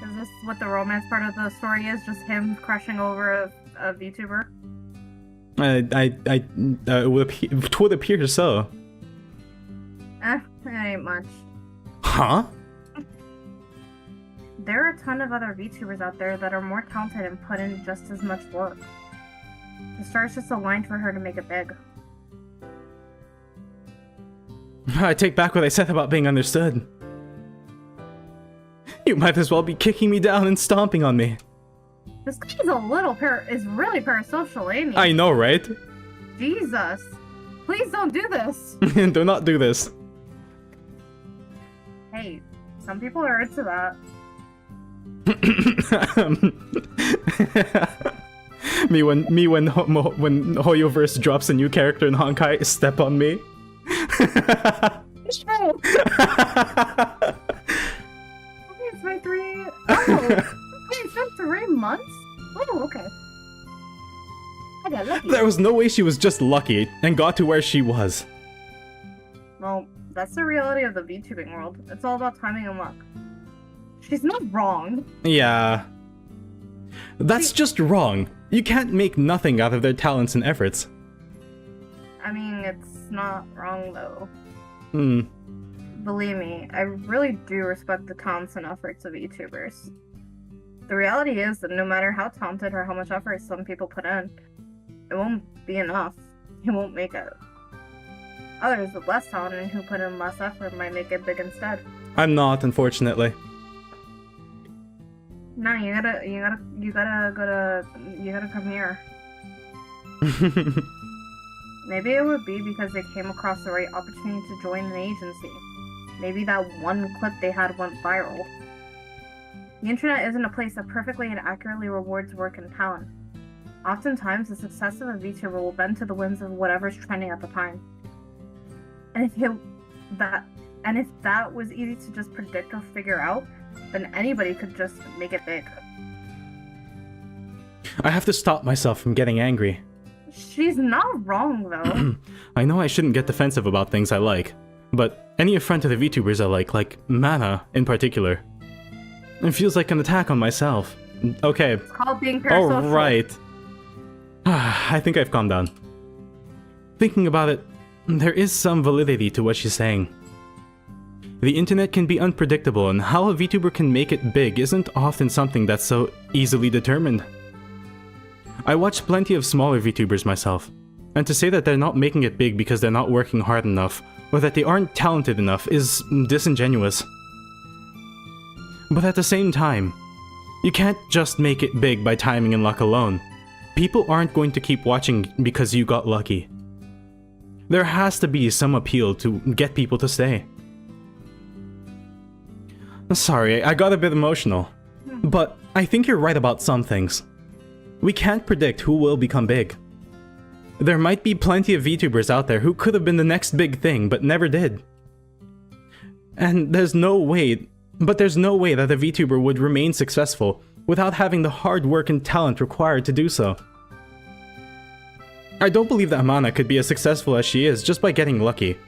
Is this what the romance part of the story is? Just him crushing over a VTuber? It would appear so. It ain't much. Huh? There are a ton of other VTubers out there that are more talented and put in just as much work. The stars just aligned for her to make it big. I take back what I said about being understood. You might as well be kicking me down and stomping on me. This guy's is really parasocial, ain't he? I know, right? Jesus. Please don't do this. Do not do this. Hey, some people are into that. when Hoyoverse drops a new character in Honkai, step on me. It's true. Okay, it's been 3... Oh! It's been 3 months? Oh, okay. I got lucky. There was no way she was just lucky and got to where she was. Well, that's the reality of the VTubing world. It's all about timing and luck. She's not wrong. Yeah. That's just wrong. You can't make nothing out of their talents and efforts. I mean, it's not wrong, though. Hmm. Believe me, I really do respect the talents and efforts of VTubers. The reality is that no matter how talented or how much effort some people put in, it won't be enough. It won't make it. Others with less talent and who put in less effort might make it big instead. I'm not, unfortunately. No, you gotta come here. Maybe it would be because they came across the right opportunity to join an agency. Maybe that one clip they had went viral. The internet isn't a place that perfectly and accurately rewards work and talent. Oftentimes, the success of a VTuber will bend to the whims of whatever's trending at the time. And if that was easy to just predict or figure out, then anybody could just make it big. I have to stop myself from getting angry. She's not wrong, though. I know I shouldn't get defensive about things I like, but any affront to the VTubers I like Mana in particular, it feels like an attack on myself. Okay. It's called being parasocial. Oh, right. I think I've calmed down. Thinking about it, there is some validity to what she's saying. The internet can be unpredictable, and how a VTuber can make it big isn't often something that's so easily determined. I watch plenty of smaller VTubers myself, and to say that they're not making it big because they're not working hard enough, or that they aren't talented enough is disingenuous. But at the same time, you can't just make it big by timing and luck alone. People aren't going to keep watching because you got lucky. There has to be some appeal to get people to stay. Sorry, I got a bit emotional, but I think you're right about some things. We can't predict who will become big. There might be plenty of VTubers out there who could have been the next big thing but never did. And there's no way that a VTuber would remain successful without having the hard work and talent required to do so. I don't believe that Amana could be as successful as she is just by getting lucky.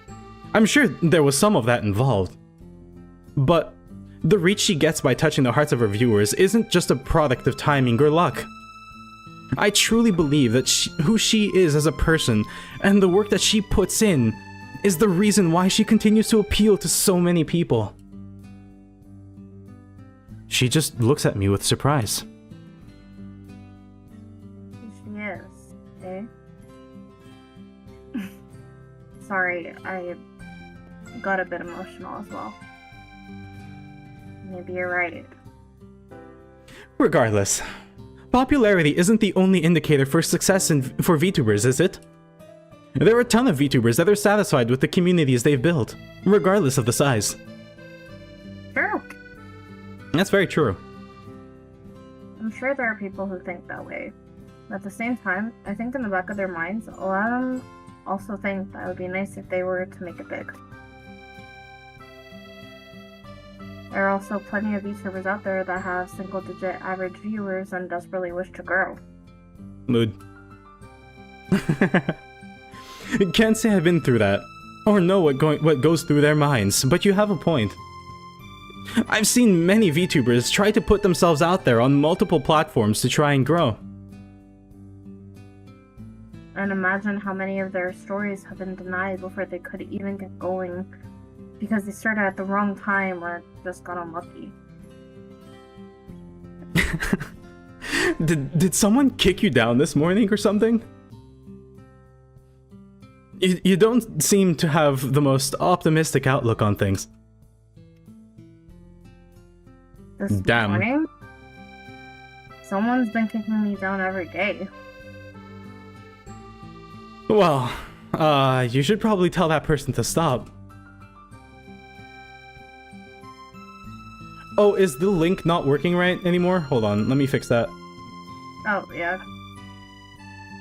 I'm sure there was some of that involved. But the reach she gets by touching the hearts of her viewers isn't just a product of timing or luck. I truly believe that who she is as a person and the work that she puts in is the reason why she continues to appeal to so many people. She just looks at me with surprise. She is, eh? Sorry, I got a bit emotional as well. Maybe you're right. Regardless, popularity isn't the only indicator for success for VTubers, is it? There are a ton of VTubers that are satisfied with the communities they've built, regardless of the size. True. That's very true. I'm sure there are people who think that way. But at the same time, I think in the back of their minds, a lot of them also think that it would be nice if they were to make it big. There are also plenty of VTubers out there that have single-digit average viewers and desperately wish to grow. Mood. Can't say I've been through that, or know what goes through their minds, but you have a point. I've seen many VTubers try to put themselves out there on multiple platforms to try and grow. And imagine how many of their stories have been denied before they could even get going because they started at the wrong time or just got unlucky. Did someone kick you down this morning or something? You don't seem to have the most optimistic outlook on things. This morning? Someone's been kicking me down every day. Well, you should probably tell that person to stop. Oh, is the link not working right anymore? Hold on, let me fix that. Oh, yeah.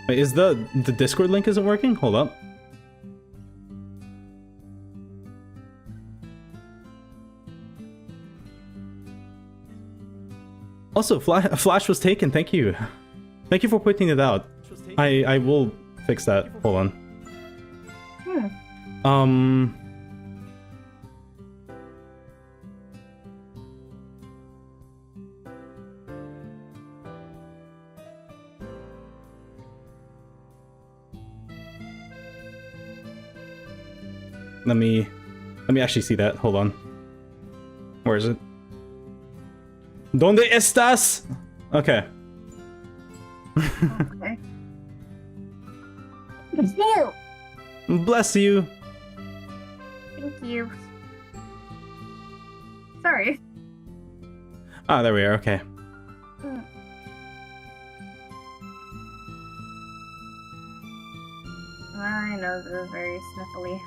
Wait, is the Discord link isn't working? Hold up. Also, Flash was taken, thank you. Thank you for pointing it out. I will fix that. Hold on. Let me actually see that. Hold on. Where is it? ¿Dónde estás? Okay. Okay. It's you! Bless you. Thank you. Sorry. Ah, there we are. Okay. My nose is very sniffly.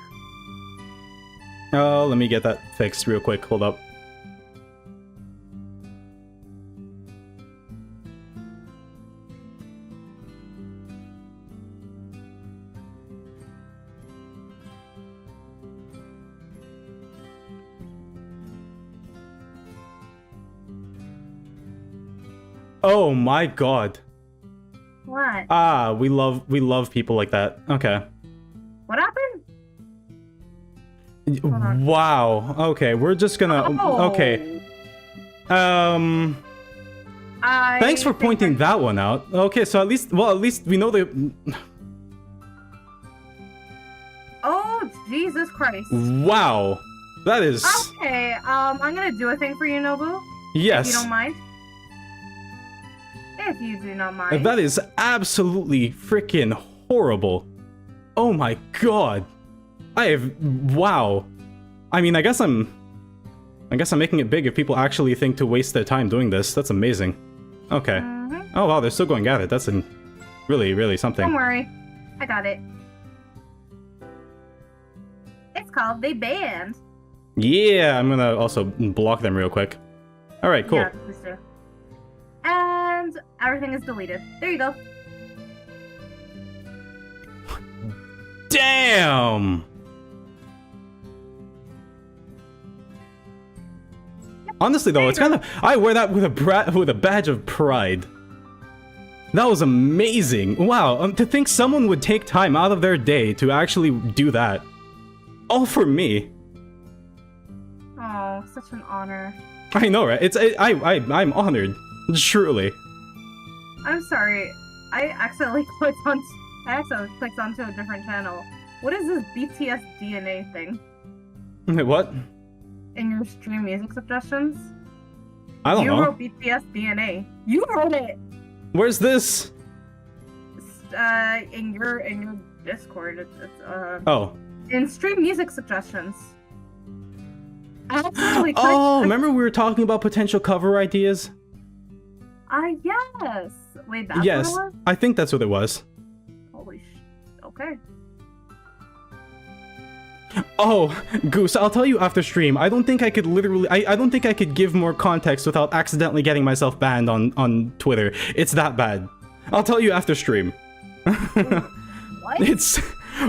Oh, let me get that fixed real quick. Hold up. Oh my god. What? Ah, we love people like that. Okay. What happened? Wow. Okay, we're just gonna okay. Thanks for pointing that one out. Okay, so at least we know the Oh, Jesus Christ. Wow. That is Okay, I'm gonna do a thing for you, Nobu. Yes. If you don't mind. If you do not mind. That is absolutely freaking horrible. Oh my god. Wow. I mean, I guess I'm making it big if people actually think to waste their time doing this. That's amazing. Okay. Oh wow, they're still going at it. That's really, really something. Don't worry. I got it. It's called They Banned. Yeah, I'm gonna also block them real quick. Alright, cool. Yeah, please do. And everything is deleted. There you go. Damn! Honestly though, it's kind of I wear that with a badge of pride. That was amazing. Wow, to think someone would take time out of their day to actually do that. All for me. Oh, such an honor. I know, right? I'm honored. Truly. I'm sorry. I accidentally clicked onto a different channel. What is this BTS DNA thing? What? In your stream music suggestions? I don't know. You wrote BTS DNA. You wrote it! Where's this? In your Discord. It's Oh. in stream music suggestions. I accidentally Oh, remember we were talking about potential cover ideas? Yes. Wait, that's Yes, what it was? I think that's what it was. Holy okay. Oh, Goose, I'll tell you after stream. I don't think I could literally... I don't think I could give more context without accidentally getting myself banned on Twitter. It's that bad. I'll tell you after stream. What? It's...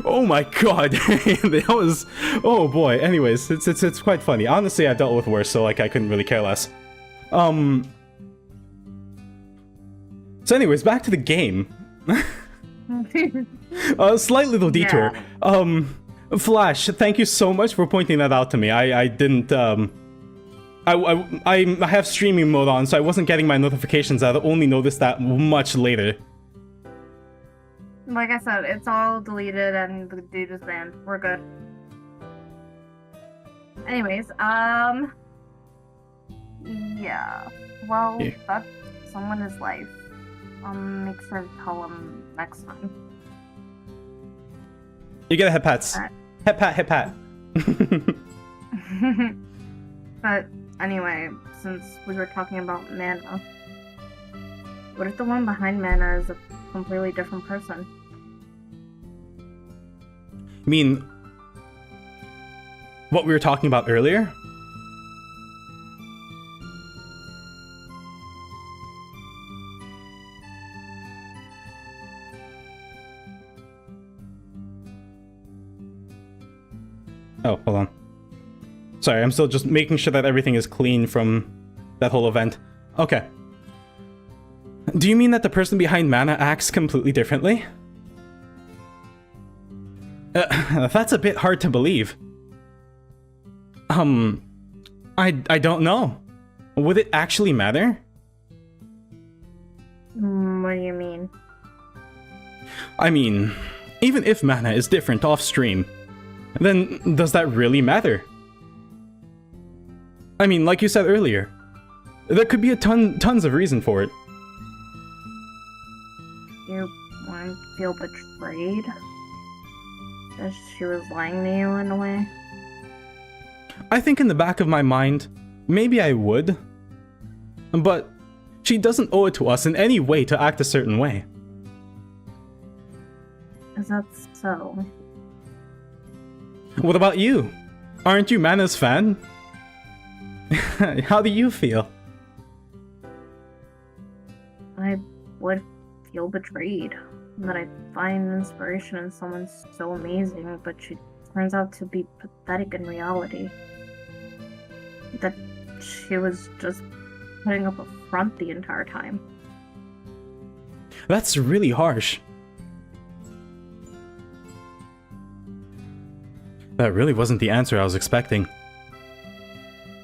Oh my god. That was... Oh boy. Anyways, it's quite funny. Honestly, I dealt with worse, so like I couldn't really care less. So anyways, back to the game. A slight little detour. Yeah. Flash, thank you so much for pointing that out to me. I didn't, I have streaming mode on, so I wasn't getting my notifications. I only noticed that much later. Like I said, it's all deleted and the dude is banned. We're good. Anyways, yeah. Well, Yeah. that's someone his life. I'll make sure to tell him next time. You get a hip pats. Hip pat, hip pat. But anyway, since we were talking about Mana, what if the one behind Mana is a completely different person? I mean, what we were talking about earlier? Oh, hold on. Sorry, I'm still just making sure that everything is clean from that whole event. Okay. Do you mean that the person behind Mana acts completely differently? That's a bit hard to believe. I don't know. Would it actually matter? What do you mean? I mean, even if Mana is different off-stream, then does that really matter? I mean, like you said earlier, there could be a tons of reason for it. You want to feel betrayed? That she was lying to you in a way? I think in the back of my mind, maybe I would. But she doesn't owe it to us in any way to act a certain way. Is that so? What about you? Aren't you Mana's fan? How do you feel? I would feel betrayed. That I find inspiration in someone so amazing, but she turns out to be pathetic in reality. That she was just putting up a front the entire time. That's really harsh. That really wasn't the answer I was expecting.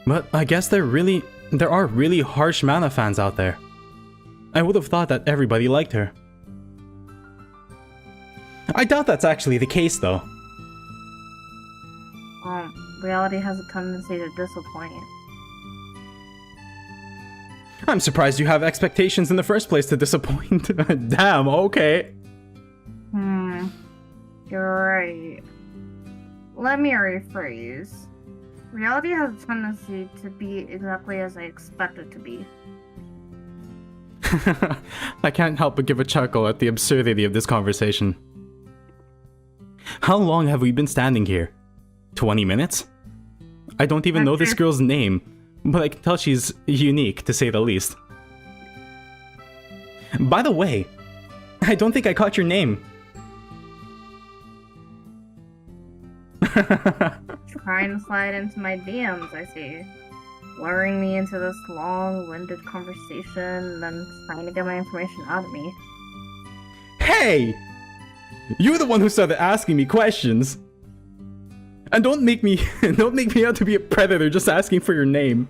But I guess there are really harsh Mana fans out there. I would have thought that everybody liked her. I doubt that's actually the case, though. Reality has a tendency to disappoint. I'm surprised you have expectations in the first place to disappoint. Damn, okay. You're right. Let me rephrase. Reality has a tendency to be exactly as I expect it to be. I can't help but give a chuckle at the absurdity of this conversation. How long have we been standing here? 20 minutes? I don't even know this girl's name, but I can tell she's unique, to say the least. By the way, I don't think I caught your name. Trying to slide into my DMs, I see. Luring me into this long-winded conversation, and then trying to get my information out of me. Hey! You're the one who started asking me questions. And don't make me out to be a predator just asking for your name.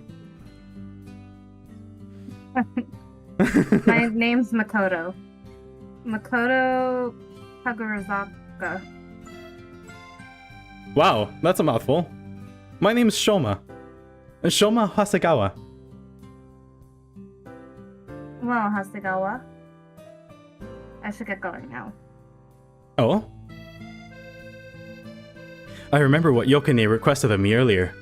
My name's Makoto. Makoto Kagurazaka. Wow, that's a mouthful. My name's Shoma. Shoma Hasegawa. Well, Hasegawa. I should get going now. Oh? I remember what Yokane requested of me earlier.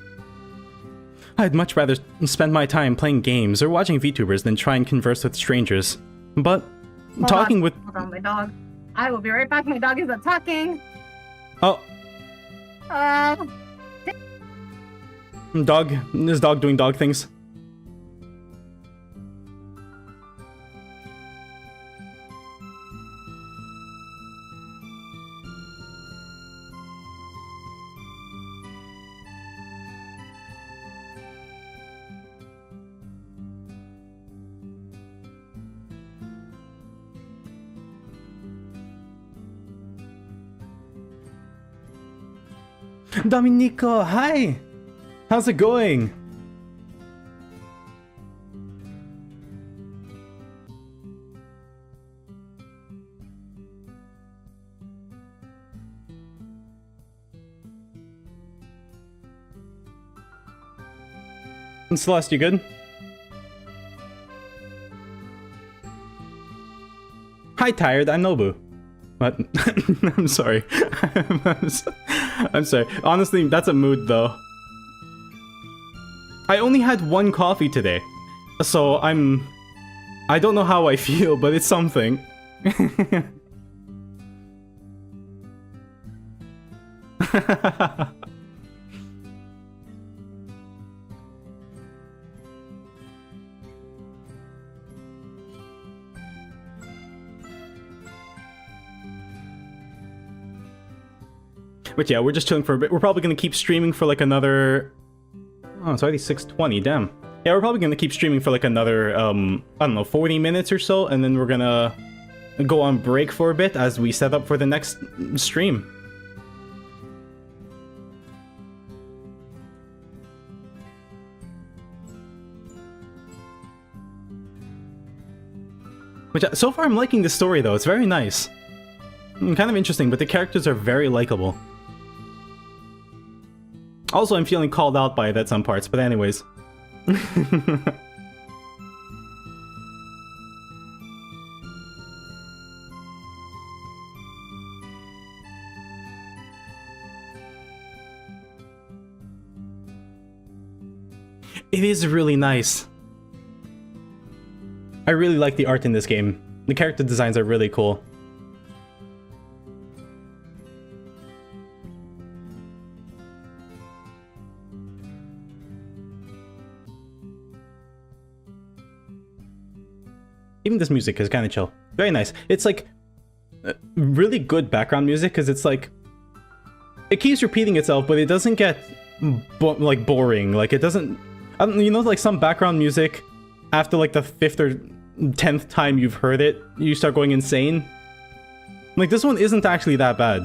I'd much rather spend my time playing games or watching VTubers than try and converse with strangers. But Hold on, my dog. I will be right back. My dog is attacking. Oh. Dog. Is dog doing dog things? Dominico, hi! How's it going? And Celeste, you good? Hi, Tired, I'm Nobu. What? I'm sorry. I'm sorry. Honestly, that's a mood, though. I only had one coffee today, so I don't know how I feel, but it's something. But yeah, we're just chilling for a bit. We're probably going to keep streaming for like another... Oh, it's already 6:20, damn. Yeah, we're probably going to keep streaming for like another, I don't know, 40 minutes or so, and then we're going to go on break for a bit as we set up for the next stream. Which, so far I'm liking the story though, it's very nice. Kind of interesting, but the characters are very likable. Also, I'm feeling called out by it at some parts, but anyways. It is really nice. I really like the art in this game. The character designs are really cool. Even this music is kind of chill. Very nice. It's like really good background music because it's like it keeps repeating itself, but it doesn't get like boring. Like it doesn't. I don't, you know, like some background music after like the 5th or 10th time you've heard it, you start going insane. Like this one isn't actually that bad.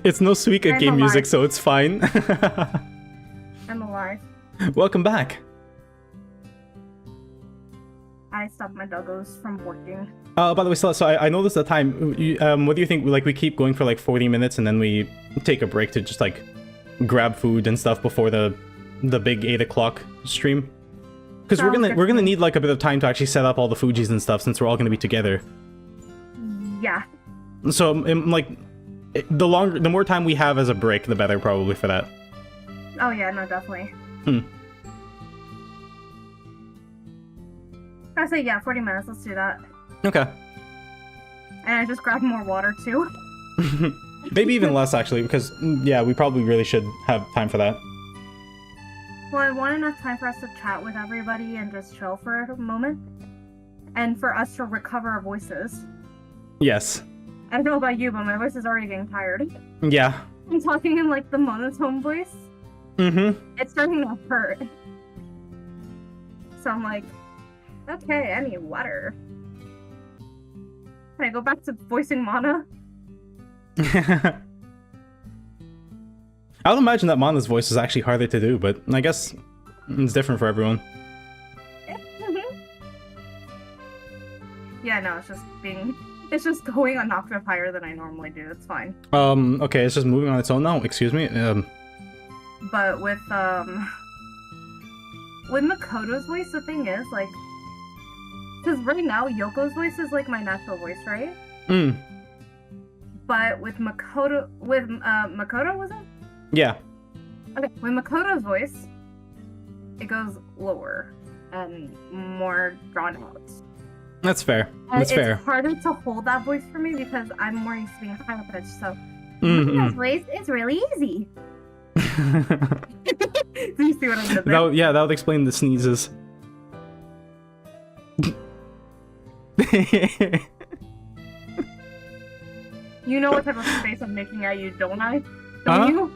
It's no Suika game music, so it's fine. I'm alive. Welcome back. I stopped my doggos from working. By the way, so I noticed the time. What do you think? Like we keep going for like 40 minutes and then we take a break to just like grab food and stuff before the big 8 o'clock stream. Because we're gonna need like a bit of time to actually set up all the Fujis and stuff since we're all gonna be together. Yeah. So like. The more time we have as a break, the better probably for that. Oh yeah, no, definitely. I say yeah, 40 minutes, let's do that. Okay. And I just grabbed more water too. Maybe even less actually, because yeah, we probably really should have time for that. Well, I want enough time for us to chat with everybody and just chill for a moment. And for us to recover our voices. Yes. I don't know about you, but my voice is already getting tired. Yeah. I'm talking in like the monotone voice. Mm-hmm. It's starting to hurt. So I'm like, okay, I need water. Can I go back to voicing Mana? I would imagine that Mana's voice is actually harder to do, but I guess it's different for everyone. Yeah, no, it's just going an octave higher than I normally do. It's fine. Okay, it's just moving on its own now. Excuse me. But with Makoto's voice, the thing is, like, because right now Yoko's voice is like my natural voice, right? But with Makoto, Makoto, was it? Yeah. Okay, with Makoto's voice, it goes lower and more drawn out. That's fair. And That's fair. It's harder to hold that voice for me because I'm more used to being high pitched. So Makoto's voice is really easy. Do you see what I did there? Yeah, that would explain the sneezes. You know what type of face I'm making at you, don't I? Don't you?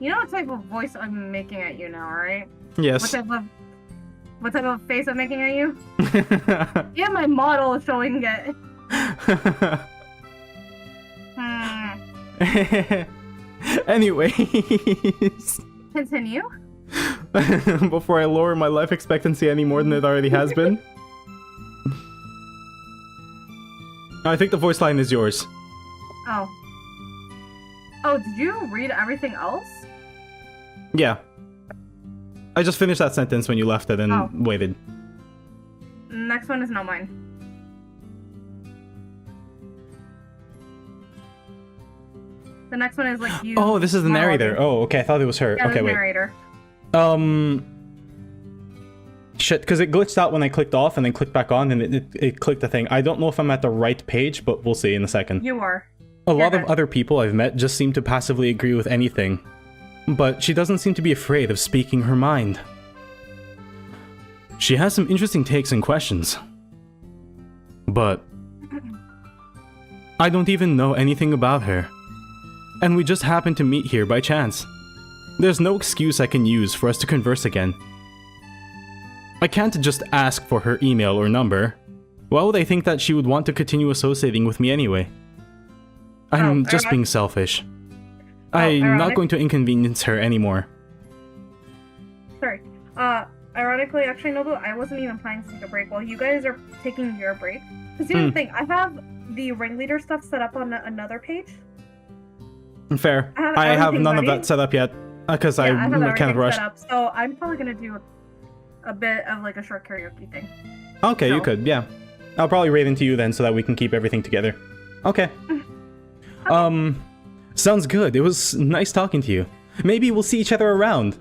You know what type of voice I'm making at you now, right? Yes. What type of face I'm making at you? Yeah, my model is showing it. Anyways. Continue. Before I lower my life expectancy any more than it already has been. I think the voice line is yours. Oh. Oh, did you read everything else? Yeah. I just finished that sentence when you left it and waited. Next one is not mine. The next one is like you. Oh, this is the narrator. Oh, okay. I thought it was her. Yeah, okay, the wait. Narrator. Shit, because it glitched out when I clicked off and then clicked back on and it clicked the thing. I don't know if I'm at the right page, but we'll see in a second. You are. A lot of other people I've met just seem to passively agree with anything. But she doesn't seem to be afraid of speaking her mind. She has some interesting takes and questions. But I don't even know anything about her. And we just happened to meet here by chance. There's no excuse I can use for us to converse again. I can't just ask for her email or number. Why would I think that she would want to continue associating with me anyway? I'm just being selfish. I'm not going to inconvenience her anymore. Sorry. Ironically, actually, Nobu, I wasn't even planning to take a break while you guys are taking your break. Because here's the thing, I have the ringleader stuff set up on another page. Fair. I have none of that set up yet, because I'm kind of rushed. Up, so I'm probably going to do a bit of like a short karaoke thing. Okay, you could, yeah. I'll probably raid into you then so that we can keep everything together. Okay. Sounds good. It was nice talking to you. Maybe we'll see each other around.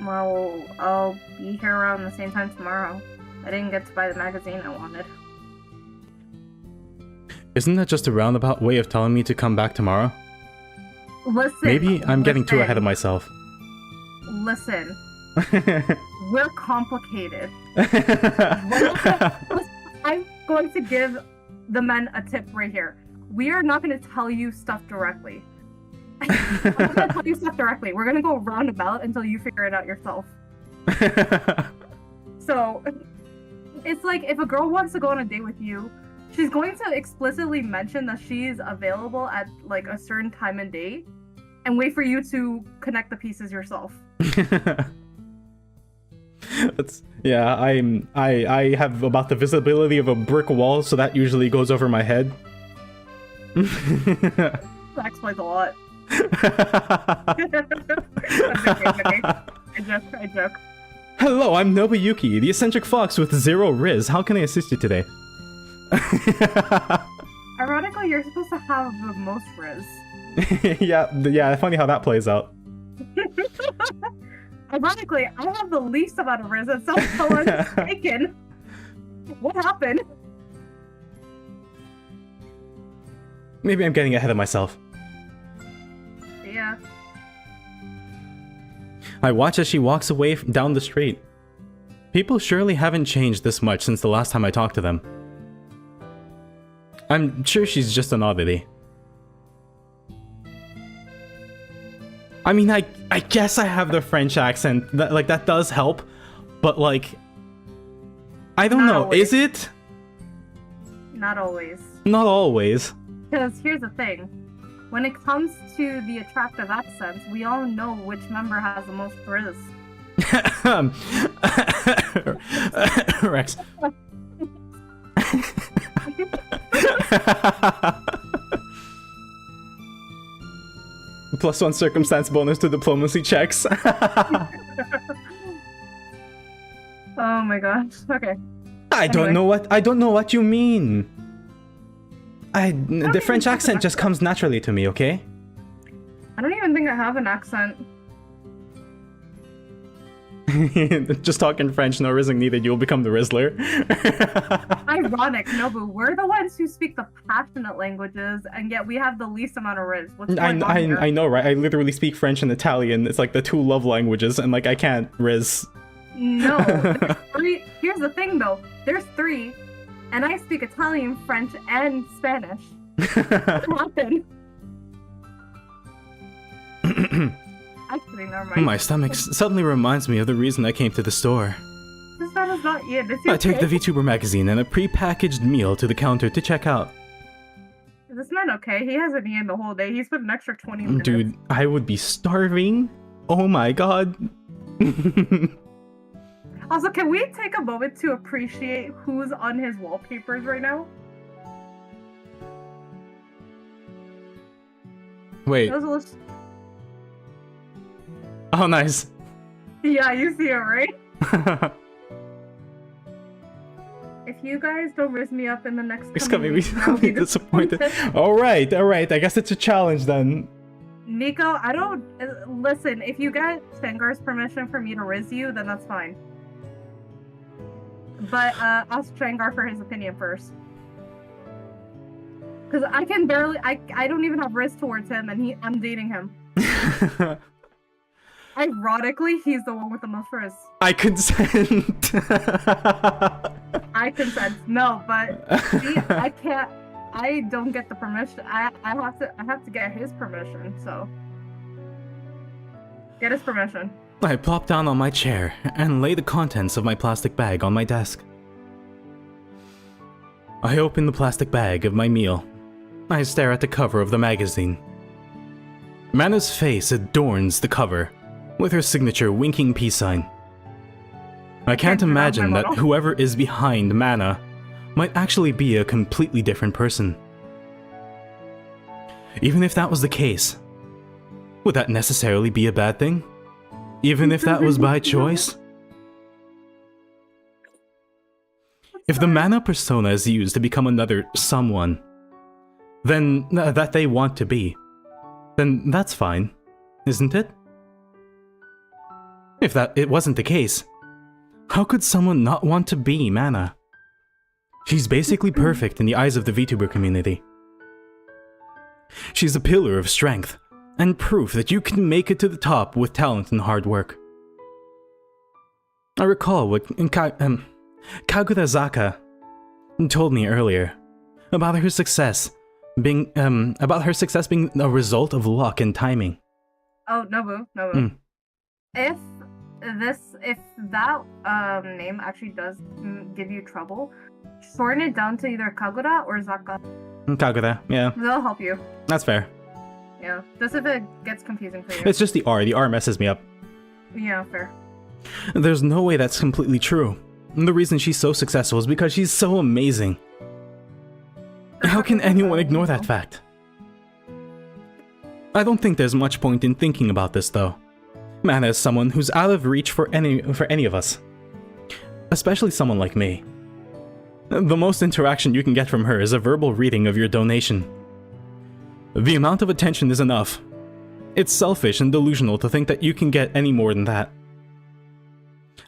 Well, I'll be here around the same time tomorrow. I didn't get to buy the magazine I wanted. Isn't that just a roundabout way of telling me to come back tomorrow? Listen. Maybe I'm getting too ahead of myself. Listen. We're complicated. I'm going to give the men a tip right here. We are not going to tell you stuff directly. I'm not going to tell you stuff directly. We're going to go roundabout until you figure it out yourself. So, it's like if a girl wants to go on a date with you, she's going to explicitly mention that she's available at like a certain time and date and wait for you to connect the pieces yourself. I have about the visibility of a brick wall, so that usually goes over my head. That explains a lot. I joke. Hello, I'm Nobuyuki, the eccentric fox with 0 Riz. How can I assist you today? Ironically, you're supposed to have the most Riz. yeah, funny how that plays out. Ironically, I have the least amount of Riz, and so I'm mistaken. What happened? Maybe I'm getting ahead of myself. ya. I watch as she walks away down the street. People surely haven't changed this much since the last time I talked to them. I'm sure she's just an oddity. I mean, I guess I have the French accent. That does help. But, like... I don't know. Is it? Not always. Not always. Because here's the thing. When it comes to the attractive accents, we all know which member has the most frizz. Rex. +1 circumstance bonus to diplomacy checks. Oh my gosh. Okay. I don't know what you mean. The French accent just comes naturally to me, okay? I don't even think I have an accent. Just talking French, no rizzing needed, you'll become the Rizzler. Ironic, Nobu. We're the ones who speak the passionate languages, and yet we have the least amount of Riz. What's going on here? I know, right? I literally speak French and Italian. It's like the two love languages, and like I can't Riz. No, there's 3. Here's the thing, though. There's 3, and I speak Italian, French, and Spanish. What happened? Actually, never mind. My stomach suddenly reminds me of the reason I came to the store. This man is not Ian. I take the Vtuber magazine and a pre-packaged meal to the counter to check out. Is this man okay? He hasn't eaten the whole day. He's put an extra 20 minutes. Dude, I would be starving. Oh my god. Also, can we take a moment to appreciate who's on his wallpapers right now? Wait. Oh, nice. Yeah, you see it, right? If you guys don't raise me up in the next coming weeks, I'll be disappointed. Alright, I guess it's a challenge then. Nico, I don't... Listen, if you get Shangar's permission for me to riz you, then that's fine. But ask Shangar for his opinion first. Because I can barely... I don't even have riz towards him, and I'm dating him. Ironically, he's the one with the most riz. I consent. I consent. No, but see, I can't. I don't get the permission. I have to get his permission. So get his permission. I plop down on my chair and lay the contents of my plastic bag on my desk. I open the plastic bag of my meal. I stare at the cover of the magazine. Mana's face adorns the cover, with her signature winking peace sign. I can't imagine that whoever is behind Mana might actually be a completely different person. Even if that was the case, would that necessarily be a bad thing? Even if that was by choice? If the Mana persona is used to become another someone, then that they want to be, then that's fine, isn't it? If it wasn't the case, how could someone not want to be Mana? She's basically perfect in the eyes of the Vtuber community. She's a pillar of strength, and proof that you can make it to the top with talent and hard work. I recall what Kagurazaka told me earlier about her success being a result of luck and timing. Oh, Nobu. If that name actually does give you trouble, shorten it down to either Kagura or Zaka. Kagura, yeah. They'll help you. That's fair. Yeah, just if it gets confusing for you. It's just the R. The R messes me up. Yeah, fair. There's no way that's completely true. The reason she's so successful is because she's so amazing. How can anyone ignore that fact? I don't think there's much point in thinking about this, though. Mana is someone who's out of reach for any of us. Especially someone like me. The most interaction you can get from her is a verbal reading of your donation. The amount of attention is enough. It's selfish and delusional to think that you can get any more than that.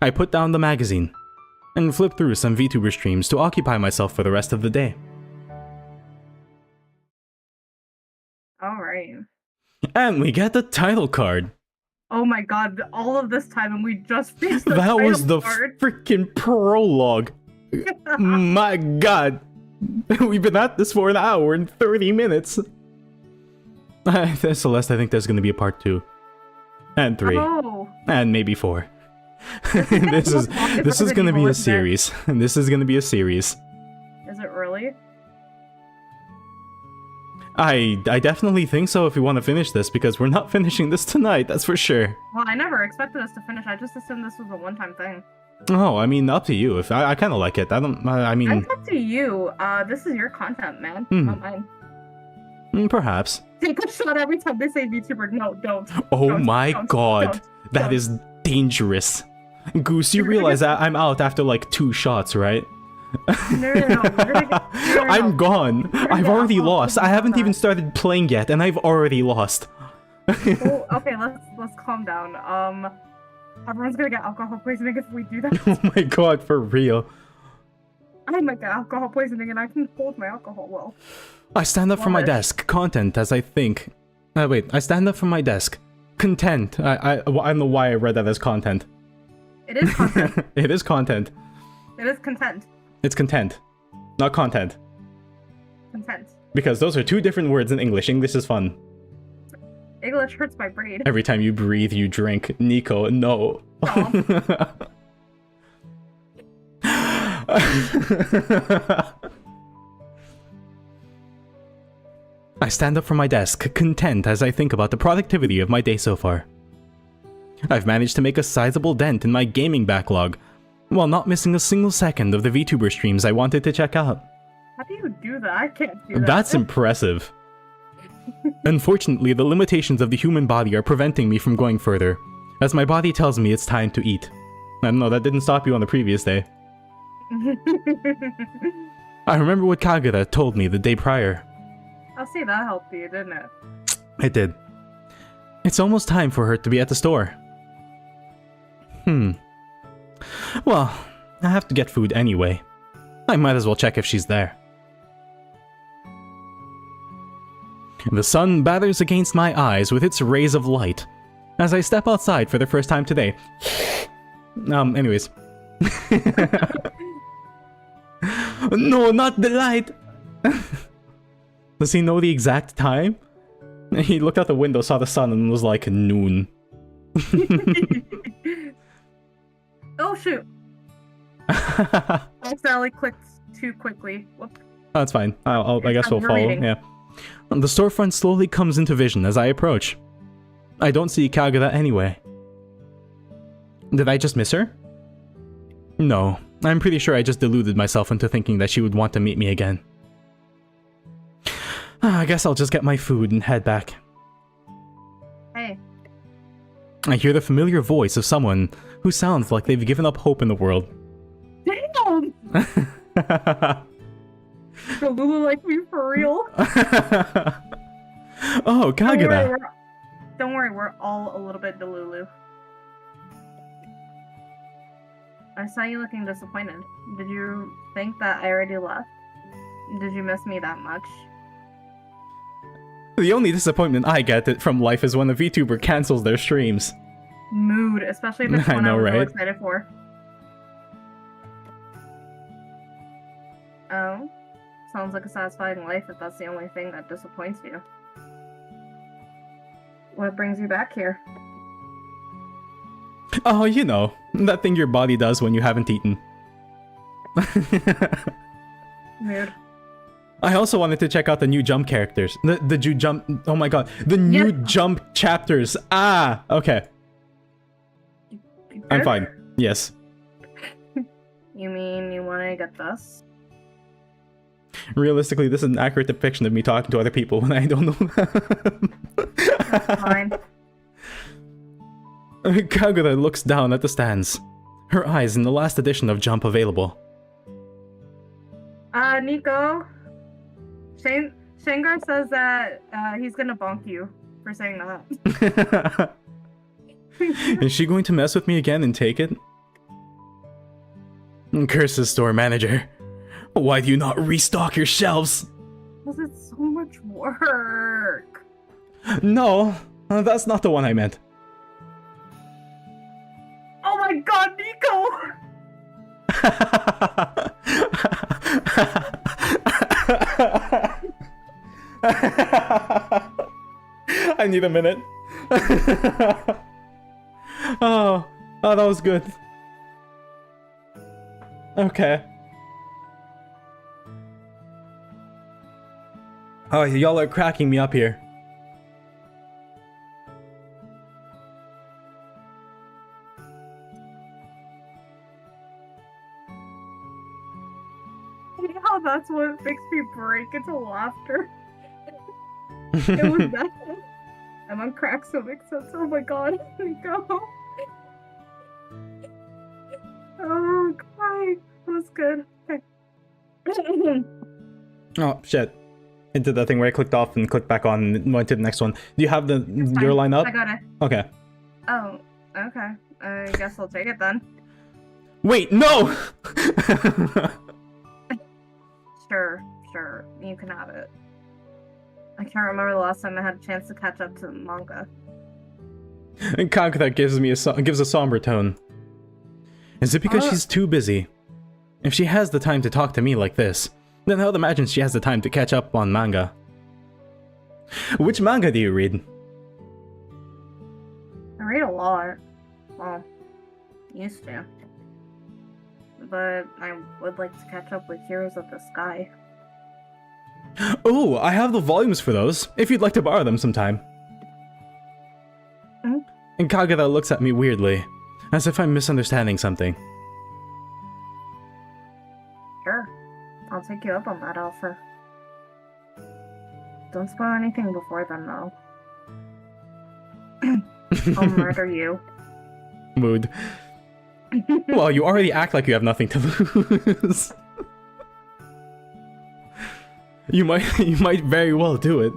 I put down the magazine and flip through some VTuber streams to occupy myself for the rest of the day. Alright. And we get the title card. Oh my god, all of this time and we just finished the That was the card. freaking prologue. My god. We've been at this for an hour and 30 minutes. Celeste, I think there's gonna be a part 2. And 3. Oh. And maybe 4. this is gonna be a series. This is gonna be a series. Is it really? I definitely think so if we want to finish this, because we're not finishing this tonight, that's for sure. Well, I never expected us to finish. I just assumed this was a one-time thing. Oh, I mean, up to you. If I kind of like it. I mean... It's up to you. This is your content, man. Not mine. Perhaps. Take a shot every time they say VTuber. No, don't. Oh don't, my don't, god. That don't. is dangerous. Goose, you realize that I'm out after like 2 shots, right? No. I'm gone. I've already lost. I haven't even started playing yet, and I've already lost. Oh, okay, let's calm down. Everyone's gonna get alcohol poisoning if we do that. Oh my god, for real. I might get alcohol poisoning, and I can hold my alcohol well. I stand up from my desk. Content, as I think. Wait. I stand up from my desk. Content. I don't know why I read that as content. It is content. It is content. It is content. It's content, not content. Content. Because those are 2 different words in English. English is fun. English hurts my brain. Every time you breathe, you drink. Nico, no. I stand up from my desk, content as I think about the productivity of my day so far. I've managed to make a sizable dent in my gaming backlog, while not missing a single second of the VTuber streams I wanted to check out. How do you do that? I can't do that. That's impressive. Unfortunately, the limitations of the human body are preventing me from going further, as my body tells me it's time to eat. I don't know, that didn't stop you on the previous day. I remember what Kagura told me the day prior. I'll see, that helped you, didn't it? It did. It's almost time for her to be at the store. Well, I have to get food anyway. I might as well check if she's there. The sun batters against my eyes with its rays of light as I step outside for the first time today. Anyways. No, not the light! Does he know the exact time? He looked out the window, saw the sun, and was like, noon. Oh shoot! I accidentally clicked too quickly. Whoop. Oh, that's fine. I guess we'll follow. Yeah. The storefront slowly comes into vision as I approach. I don't see Kagura anyway. Did I just miss her? No, I'm pretty sure I just deluded myself into thinking that she would want to meet me again. I guess I'll just get my food and head back. Hey. I hear the familiar voice of someone who sounds like they've given up hope in the world. Damn! The Lulu like me for real? Oh, Kagura! Don't worry, we're all a little bit Delulu. I saw you looking disappointed. Did you think that I already left? Did you miss me that much? The only disappointment I get from life is when a VTuber cancels their streams. Mood, especially if it's one I was really excited for. Oh? Sounds like a satisfying life if that's the only thing that disappoints you. What brings you back here? Oh, you know, that thing your body does when you haven't eaten. Mood. I also wanted to check out the new jump characters. The new jump... Oh my god. The new jump chapters. Ah! Okay. I'm fine. Yes. You mean you want to get this? Realistically, this is an accurate depiction of me talking to other people when I don't know them. That's fine. Kagura looks down at the stands. Her eyes in the last edition of Jump available. Nico. Shangar says that he's gonna bonk you for saying that. Is she going to mess with me again and take it? Curses, store manager. Why do you not restock your shelves? Because it's so much work. No, that's not the one I meant. Oh my god, Nico! I need a minute. Oh, that was good. Okay. Oh, y'all are cracking me up here. How that's what makes me break into laughter. It was that. I'm on crack, so it makes sense. Oh my god, Nico. Oh, God. That was good. Okay. Oh, shit. It did that thing where I clicked off and clicked back on and went to the next one. Do you have your line up? I got it. Okay. Oh, okay. I guess I'll take it then. Wait, no! Sure. You can have it. I can't remember the last time I had a chance to catch up to the manga. And Kagura gives a somber tone. Is it because she's too busy? If she has the time to talk to me like this, then I would imagine she has the time to catch up on manga. Which manga do you read? I read a lot. Well, used to. But I would like to catch up with Heroes of the Sky. Oh, I have the volumes for those, if you'd like to borrow them sometime. Mm-hmm. And Kagura looks at me weirdly, as if I'm misunderstanding something. Sure. I'll take you up on that offer. Don't spoil anything before then, though. I'll murder you. Mood. Well, you already act like you have nothing to lose. You might very well do it.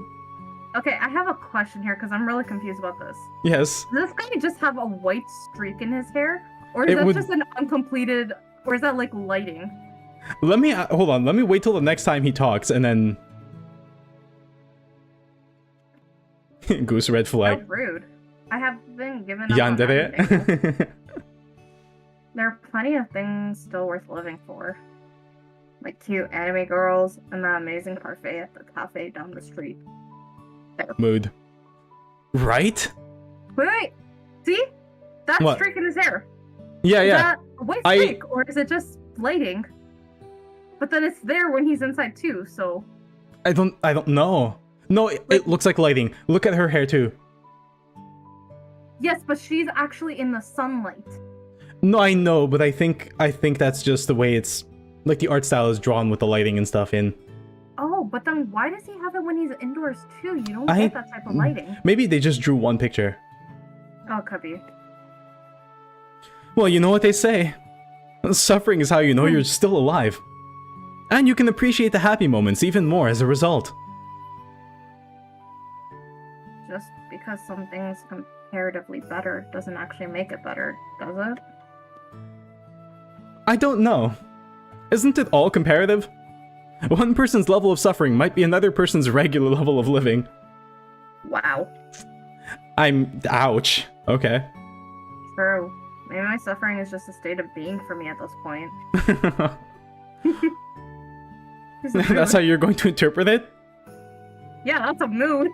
Okay, I have a question here because I'm really confused about this. Yes. Does this guy just have a white streak in his hair? Or is that just an uncompleted... Or is that like lighting? Let me... hold on, let me wait till the next time he talks and then... Goose red flag. So rude. I have been given up on Yandere. everything. There are plenty of things still worth living for. Like cute anime girls and that amazing parfait at the cafe down the street. There. Mood. Right? Wait! See? That What? streak in his hair. Yeah, Is yeah. that a white streak, or is it just lighting? But then it's there when he's inside too, so... I don't know. No, it looks like lighting. Look at her hair too. Yes, but she's actually in the sunlight. No, I know, but I think that's just the way it's... Like, the art style is drawn with the lighting and stuff in. Oh, but then why does he have it when he's indoors too? You don't get that type of lighting. Maybe they just drew one picture. Oh, it could be. Well, you know what they say. Suffering is how you know you're still alive. And you can appreciate the happy moments even more as a result. Just because something's comparatively better doesn't actually make it better, does it? I don't know. Isn't it all comparative? One person's level of suffering might be another person's regular level of living. Wow. Ouch. Okay. True. Maybe my suffering is just a state of being for me at this point. That's how you're going to interpret it? Yeah, that's a mood.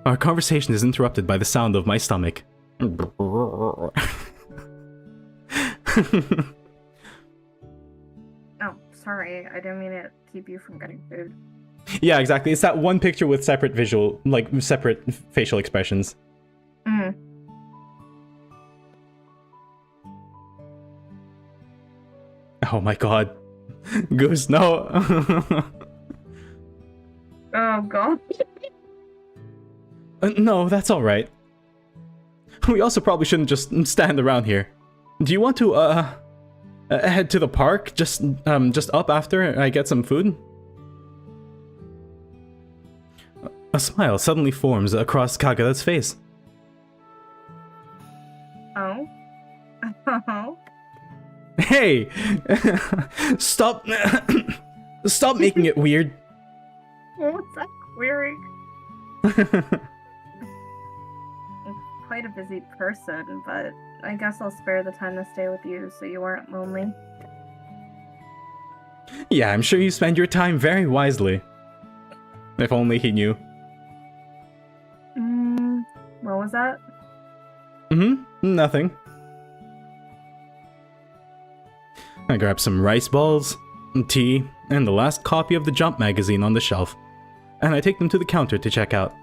Our conversation is interrupted by the sound of my stomach. Oh, sorry. I didn't mean to keep you from getting food. Yeah, exactly. It's that one picture with separate visual, like, separate facial expressions. Mm. Oh my god. Goose, no. Oh, God. No, that's alright. We also probably shouldn't just stand around here. Do you want to, head to the park? Just up after I get some food? A smile suddenly forms across Kagura's face. Oh? Oh? Hey! Stop... Stop making it weird. What's that queering? Quite a busy person, but I guess I'll spare the time to stay with you so you aren't lonely. Yeah, I'm sure you spend your time very wisely. If only he knew. What was that? Nothing. I grabbed some rice balls, tea, and the last copy of the Jump magazine on the shelf, and I take them to the counter to check out.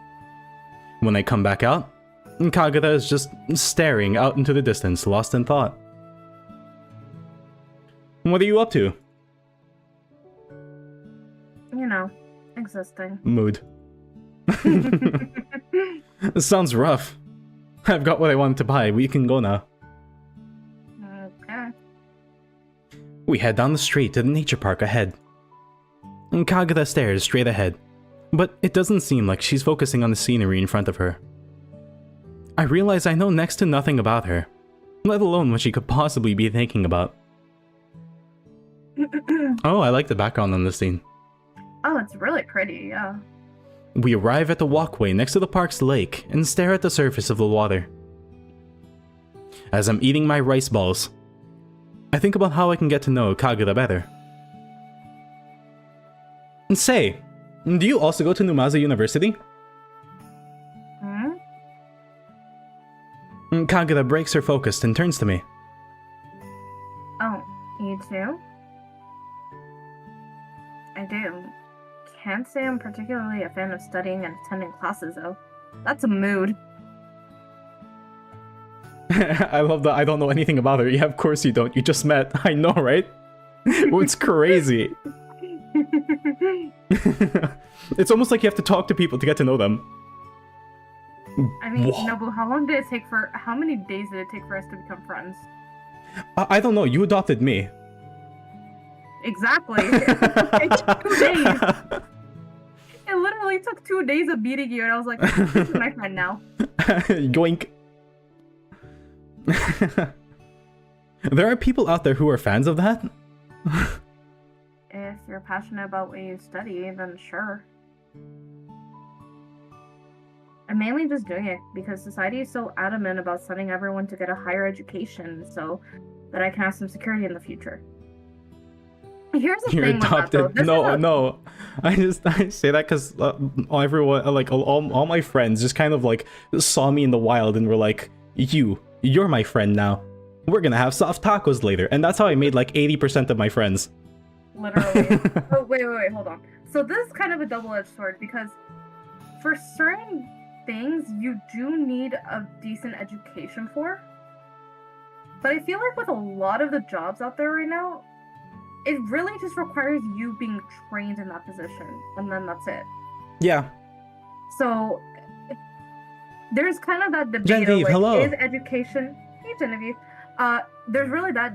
When I come back out, Kagura is just staring out into the distance, lost in thought. What are you up to? You know, existing. Mood. This sounds rough. I've got what I wanted to buy. We can go now. Okay. We head down the street to the nature park ahead. Kagura stares straight ahead, but it doesn't seem like she's focusing on the scenery in front of her. I realize I know next to nothing about her, let alone what she could possibly be thinking about. Oh, I like the background on this scene. Oh, it's really pretty, yeah. We arrive at the walkway next to the park's lake and stare at the surface of the water. As I'm eating my rice balls, I think about how I can get to know Kagura better. And say, do you also go to Numazu University? Kagura breaks her focus and turns to me. Oh, you too? I do. Can't say I'm particularly a fan of studying and attending classes, though. That's a mood. I love that I don't know anything about her. Yeah, of course you don't. You just met. I know, right? It's crazy. It's almost like you have to talk to people to get to know them. I mean, Nobu, how many days did it take for us to become friends? I don't know. You adopted me. Exactly. It took 2 days. It literally took 2 days of meeting you, and I was like, this is my friend now. Yoink. There are people out there who are fans of that? If you're passionate about what you study, then sure. I'm mainly just doing it because society is so adamant about sending everyone to get a higher education so that I can have some security in the future. Here's the You're thing adopted. with that, though. No. I say that because everyone, like all my friends, just kind of like saw me in the wild and were like, "You're my friend now. We're gonna have soft tacos later," and that's how I made like 80% of my friends. Literally. Oh wait, hold on. So this is kind of a double-edged sword because for certain things you do need a decent education for, but I feel like with a lot of the jobs out there right now, it really just requires you being trained in that position, and then that's it. Yeah. So there's kind of that debate Genevieve, of like, hello. is education? Hey, Genevieve. There's really that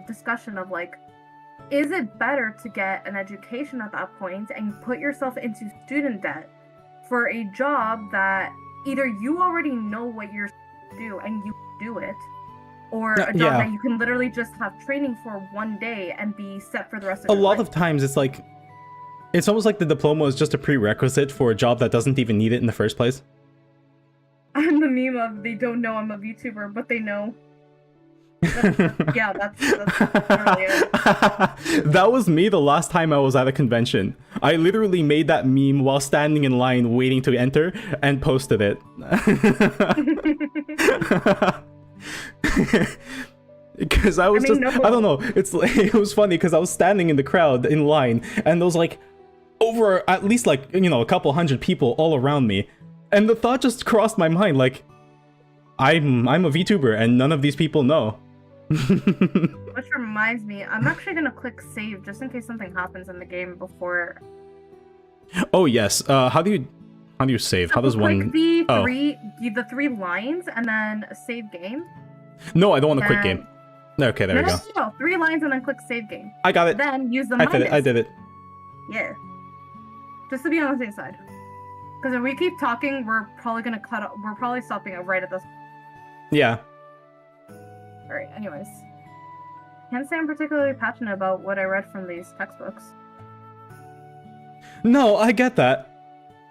discussion of like, is it better to get an education at that point and put yourself into student debt for a job that either you already know what you're supposed to do and you do it, or a job that you can literally just have training for 1 day and be set for the rest of your life? A lot of times it's like, it's almost like the diploma is just a prerequisite for a job that doesn't even need it in the first place. I'm the meme of they don't know I'm a VTuber, but they know. That's literally it. That was me the last time I was at a convention. I literally made that meme while standing in line waiting to enter and posted it. Because I don't know, it was funny because I was standing in the crowd in line and there was like over at least like, a couple hundred people all around me, and the thought just crossed my mind like, I'm a VTuber and none of these people know. Which reminds me, I'm actually gonna click save just in case something happens in the game before. Oh yes. How do you save? So how does one? The three lines and then save game. No, I don't want to quit game. Okay, there we go. No, 3 lines and then click save game. I got it. Then use the minus. I did it. Yeah. Just to be on the safe side. Because if we keep talking, we're probably gonna we're probably stopping it right at this. Yeah. Alright, anyways. Can't say I'm particularly passionate about what I read from these textbooks. No, I get that.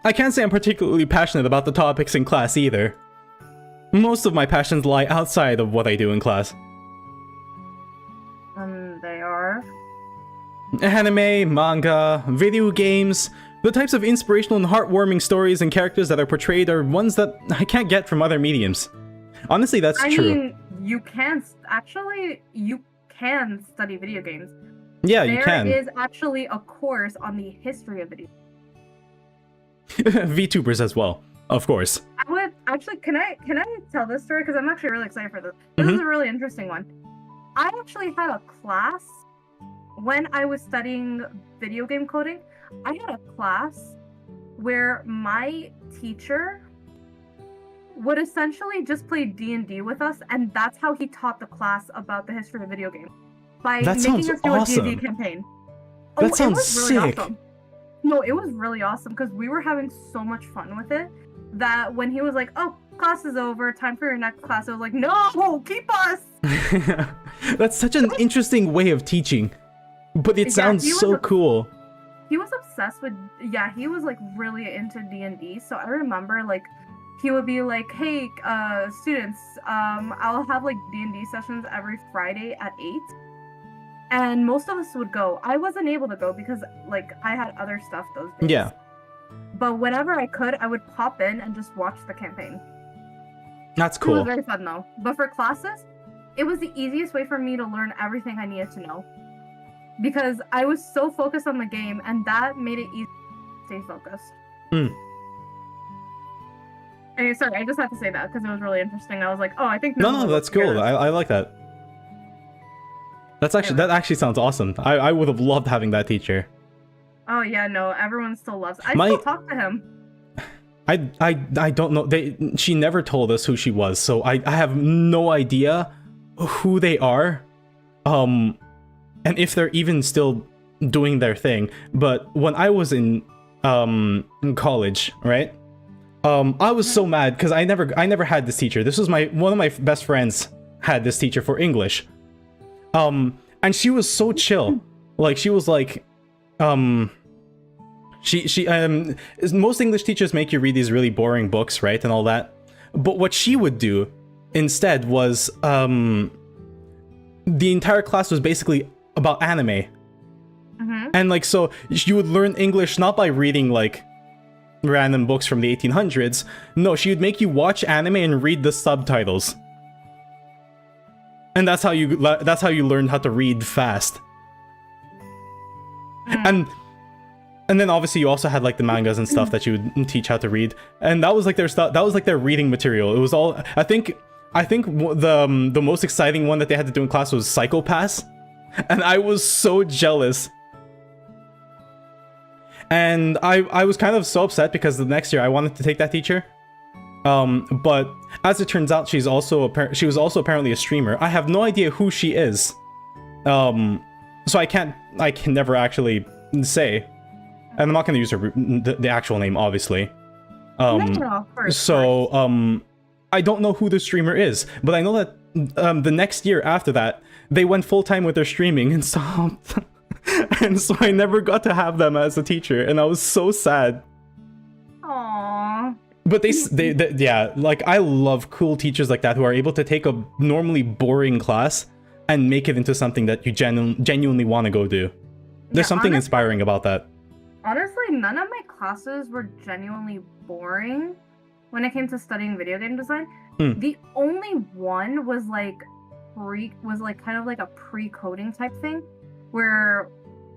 I can't say I'm particularly passionate about the topics in class either. Most of my passions lie outside of what I do in class. They are? Anime, manga, video games, the types of inspirational and heartwarming stories and characters that are portrayed are ones that I can't get from other mediums. Honestly, that's true. I mean, you can study video games. Yeah, you can. There is actually a course on the history of video games. Vtubers as well, of course. I would actually, can I tell this story? Because I'm actually really excited for this. This is a really interesting one. I actually had a class when I was studying video game coding. I had a class where my teacher would essentially just play D&D with us, and that's how he taught the class about the history of video games. By making us do a D&D campaign. That sounds really sick. awesome. No, it was really awesome because we were having so much fun with it that when he was like, "Oh, class is over, time for your next class," I was like, "No, keep us!" That's such an interesting way of teaching, but it sounds so cool. He was obsessed with, he was like really into D&D. So I remember like he would be like, "Hey, students, I'll have like D&D sessions every Friday at 8." And most of us would go. I wasn't able to go because like I had other stuff those days. Yeah. But whenever I could, I would pop in and just watch the campaign. That's cool. It was very fun though. But for classes, it was the easiest way for me to learn everything I needed to know. Because I was so focused on the game, and that made it easy to stay focused. Anyway, sorry, I just had to say that because it was really interesting. I was like, oh, I think... No, that's cool. I like that. That actually sounds awesome. I would have loved having that teacher. Oh yeah, no, everyone still loves. I still talk to him. I don't know. She never told us who she was, so I have no idea who they are, and if they're even still doing their thing. But when I was in college, right? I was so mad because I never had this teacher. This was one of my best friends had this teacher for English. And she was so chill. Like she was like, most English teachers make you read these really boring books, right, and all that. But what she would do instead was, the entire class was basically about anime. And like, so you would learn English not by reading like random books from the 1800s. No, she would make you watch anime and read the subtitles. And that's how you learn how to read fast. And then obviously you also had like the mangas and stuff that you would teach how to read, and that was like their stuff. That was like their reading material. It was all. I think the most exciting one that they had to do in class was Psychopaths, and I was so jealous. And I was kind of so upset because the next year I wanted to take that teacher. But as it turns out, she was also apparently a streamer. I have no idea who she is. So I can never actually say. And I'm not going to use the actual name, obviously. No, of course, so, I don't know who the streamer is, but I know that the next year after that, they went full-time with their streaming and stopped. And so I never got to have them as a teacher, and I was so sad. Aww. But yeah, like, I love cool teachers like that who are able to take a normally boring class and make it into something that you genuinely want to go do. There's something inspiring about that. Honestly, none of my classes were genuinely boring when it came to studying video game design. The only one was kind of like a pre-coding type thing, where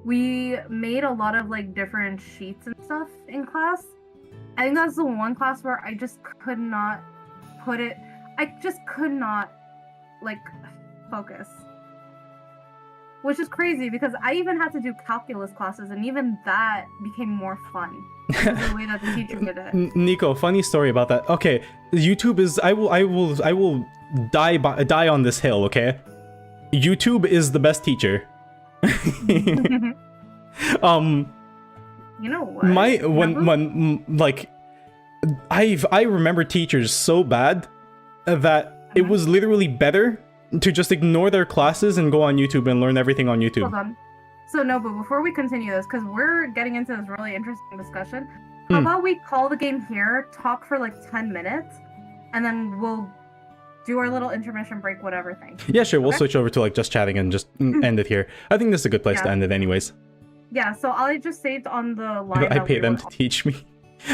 we made a lot of like different sheets and stuff in class. I think that's the one class where I just could not like focus. Which is crazy because I even had to do calculus classes, and even that became more fun because of the way that the teacher did it. Nico, funny story about that. Okay, YouTube is I will die on this hill, okay? YouTube is the best teacher. You know what? When like I remember teachers so bad that it was literally better to just ignore their classes and go on YouTube and learn everything on YouTube. Hold on. So no, but before we continue this, because we're getting into this really interesting discussion, how about we call the game here, talk for like 10 minutes, and then we'll do our little intermission break, whatever thing. Yeah, sure. We'll switch over to like just chatting and just end it here. I think this is a good place to end it anyways. Yeah, so I just saved on the line. I pay them to teach me.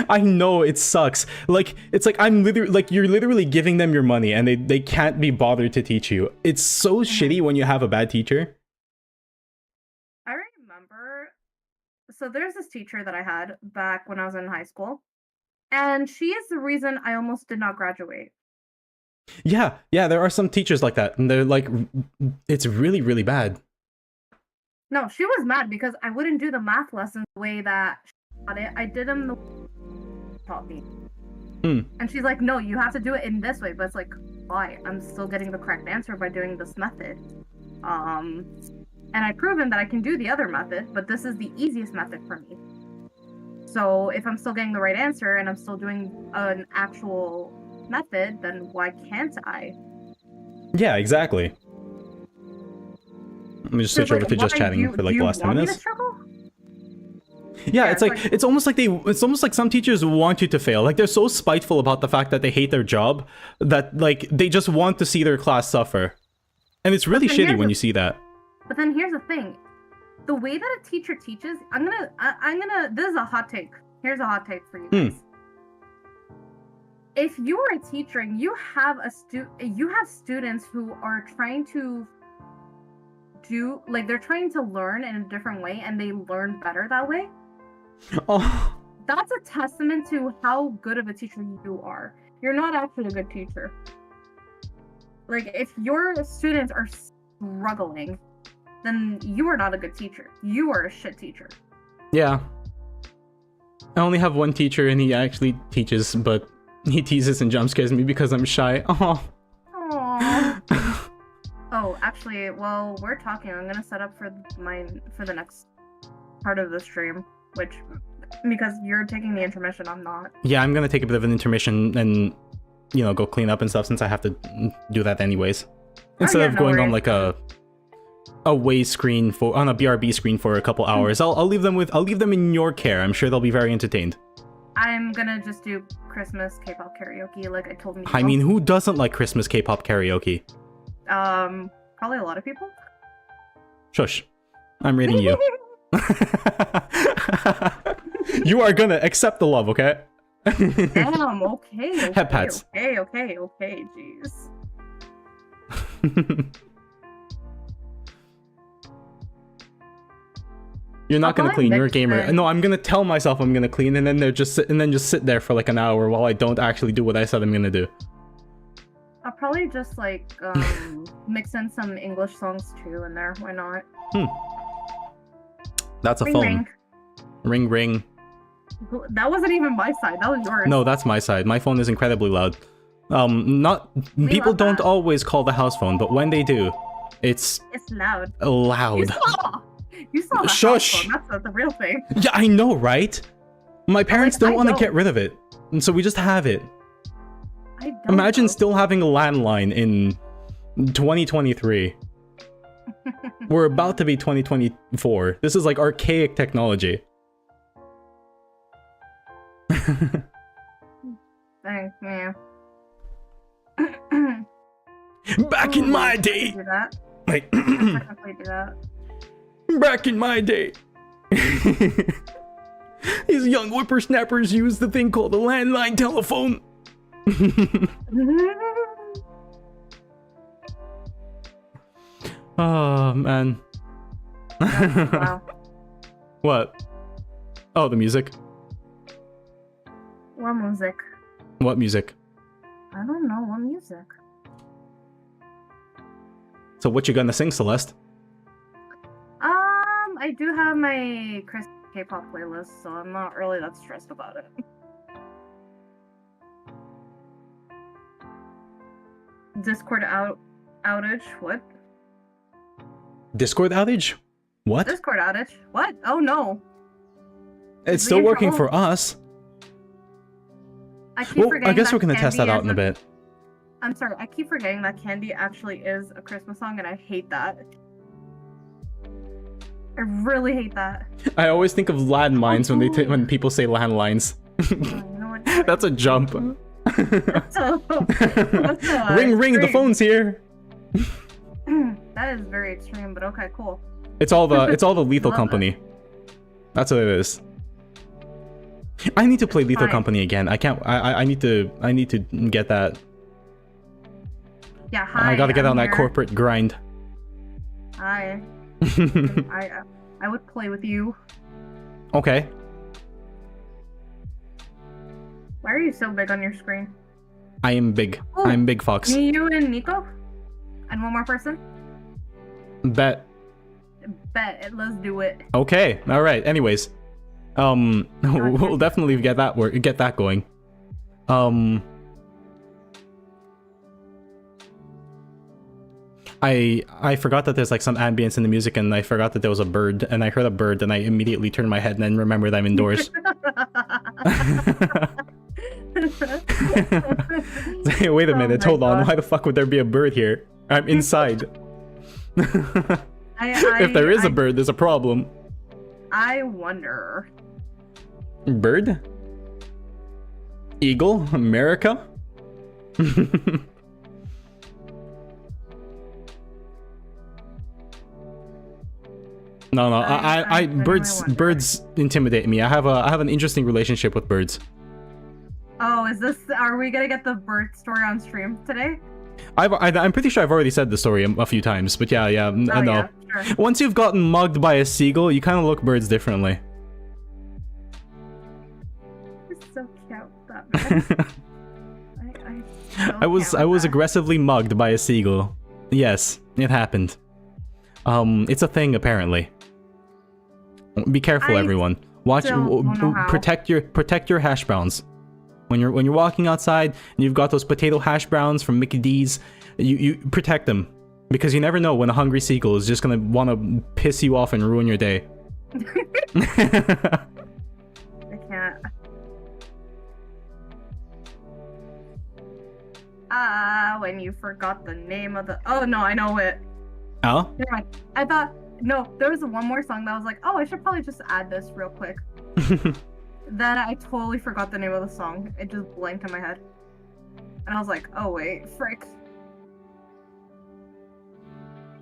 I know, it sucks. Like, it's like I'm literally like you're literally giving them your money and they can't be bothered to teach you. It's so shitty when you have a bad teacher. I remember, so there's this teacher that I had back when I was in high school, and she is the reason I almost did not graduate. Yeah, there are some teachers like that, and they're like, it's really, really bad. No, she was mad because I wouldn't do the math lessons the way that she taught it. I did them the way she taught me. And she's like, no, you have to do it in this way. But it's like, why? I'm still getting the correct answer by doing this method. And I've proven that I can do the other method, but this is the easiest method for me. So if I'm still getting the right answer and I'm still doing an actual method, then why can't I? Yeah, exactly. Let me just switch over to just chatting for like the last 10 minutes. Yeah, it's like it's almost like some teachers want you to fail. Like they're so spiteful about the fact that they hate their job that like they just want to see their class suffer. And it's really shitty when you see that. But then here's the thing. The way that a teacher teaches, I'm gonna this is a hot take. Here's a hot take for you guys. If you are a teacher and you have students who are trying to do, like, they're trying to learn in a different way and they learn better that way, that's a testament to how good of a teacher you are. You're not actually a good teacher. Like, if your students are struggling, then you are not a good teacher. You are a shit teacher. Yeah. I only have one teacher and he actually teaches, but he teases and jump scares me because I'm shy. Oh. Oh, actually, while we're talking, I'm gonna set up for the next part of the stream, because you're taking the intermission, I'm not. Yeah, I'm gonna take a bit of an intermission and, you know, go clean up and stuff since I have to do that anyways. Instead of going on like a away screen on a BRB screen for a couple hours, I'll leave them in your care. I'm sure they'll be very entertained. I'm gonna just do Christmas K-pop karaoke like I told you. I mean, who doesn't like Christmas K-pop karaoke? Probably a lot of people. Shush. I'm reading you. You are gonna accept the love, okay? Damn, okay. Head pats. Okay, jeez. You're not gonna clean, you're a gamer. No, I'm gonna tell myself I'm gonna clean and then just sit there for like an hour while I don't actually do what I said I'm gonna do. I'll probably just like mix in some English songs too in there. Why not? That's a phone. Ring ring. That wasn't even my side. That was yours. No, that's my side. My phone is incredibly loud. People don't always call the house phone, but when they do, it's loud. Loud. You saw the Shush. House phone. That's the real thing. Yeah, I know, right? My parents don't want to get rid of it, and so we just have it. Imagine still having a landline in 2023. We're about to be 2024. This is like archaic technology. Yeah. Back in my day. Do that. Like, Technically do that. Back in my day. These young whippersnappers use the thing called a landline telephone. Oh, man. Wow. What? Oh, the music. What music? What music? I don't know. What music? So what you gonna sing, Celeste? I do have my Christmas K-pop playlist, so I'm not really that stressed about it. Discord outage? What? Discord outage? What? Discord outage? What? Oh no. It's still working for us. I keep forgetting I guess we're gonna Candy test that out in a bit. I'm sorry, I keep forgetting that Candy actually is a Christmas song, and I hate that. I really hate that. I always think of landmines when people say landlines. You know what? That's a jump. That's a Ring, the extreme. phone's here. That is very extreme, but okay, cool. It's all the Lethal Love Company. That's what it is. I need to play Lethal Fine. Company again. I can't. I need to get that. Yeah, hi. I gotta get I'm on that here. corporate grind. Hi. I would play with you. Okay. Why are you so big on your screen? I am big. Oh, I'm Big Fox. Me, you, and Nico? And one more person? Bet. Bet. Let's do it. Okay. All right. Anyways, we'll definitely get that going. I forgot that there's like some ambience in the music, and I forgot that there was a bird, and I heard a bird, and I immediately turned my head and then remembered I'm indoors. Hey, wait a minute, hold on. Why the fuck would there be a bird here? I'm inside. If there is a bird, there's a problem. I wonder. Bird? Eagle? America? No, birds intimidate me. I have an interesting relationship with birds. Oh, are we gonna get the bird story on stream today? I'm pretty sure I've already said the story a few times, but yeah, no. Yeah, sure. Once you've gotten mugged by a seagull, you kind of look birds differently. It's so cute. That I was aggressively mugged by a seagull. Yes, it happened. It's a thing apparently. Be careful, everyone. Watch, protect your hash browns. When you're walking outside and you've got those potato hash browns from Mickey D's, you protect them, because you never know when a hungry seagull is just gonna want to piss you off and ruin your day. I can't. When you forgot the name of the. Oh no, I know it. Oh? Never mind. I thought there was one more song that I was like, oh, I should probably just add this real quick. Then I totally forgot the name of the song. It just blanked in my head, and I was like, oh wait, frick.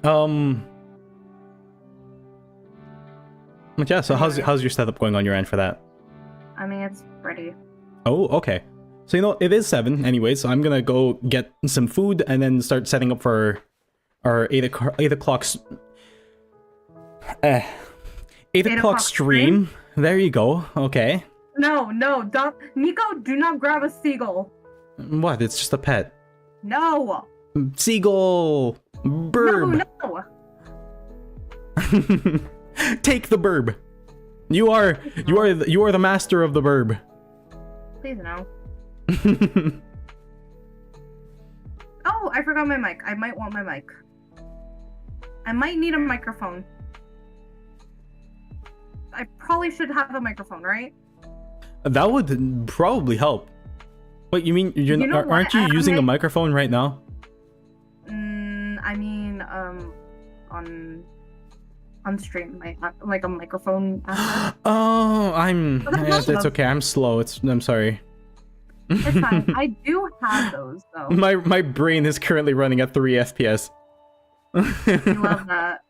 But yeah, so how's your setup going on your end for that? I mean, it's ready. Oh, okay. So, you know, it is 7 anyway, so I'm gonna go get some food and then start setting up for our 8 o'clock stream. There you go. Okay. No, don't, Nico, do not grab a seagull. What? It's just a pet. No. Seagull. Burb. No. Take the burb. You are the master of the burb. Please no. Oh, I forgot my mic. I might want my mic. I might need a microphone. I probably should have a microphone, right? That would probably help. Wait, you mean aren't you using a microphone right now? I mean, on stream, like a microphone. Oh, it's okay. I'm slow. I'm sorry. It's fine. I do have those though. My brain is currently running at 3 FPS. We love that.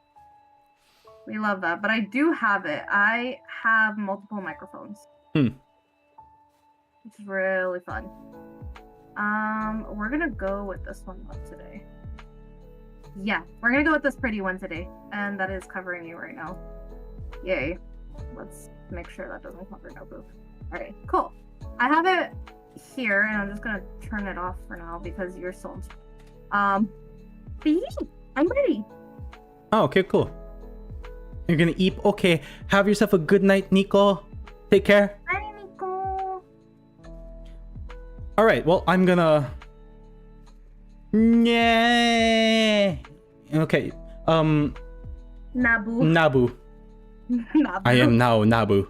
We love that. But I do have it. I have multiple microphones. It's really fun. We're gonna go with this one today. Yeah, we're gonna go with this pretty one today, and that is covering you right now. Yay. Let's make sure that doesn't cover Nobu. Alright, cool. I have it here, and I'm just gonna turn it off for now because you're so. But yeah, I'm ready. Oh, okay, cool. You're gonna eat. Okay, have yourself a good night, Nico. Take care. Bye, Nico. All right. Well, I'm gonna. Yeah. Okay. Nabu. Nabu. Nabu. I am now Nabu.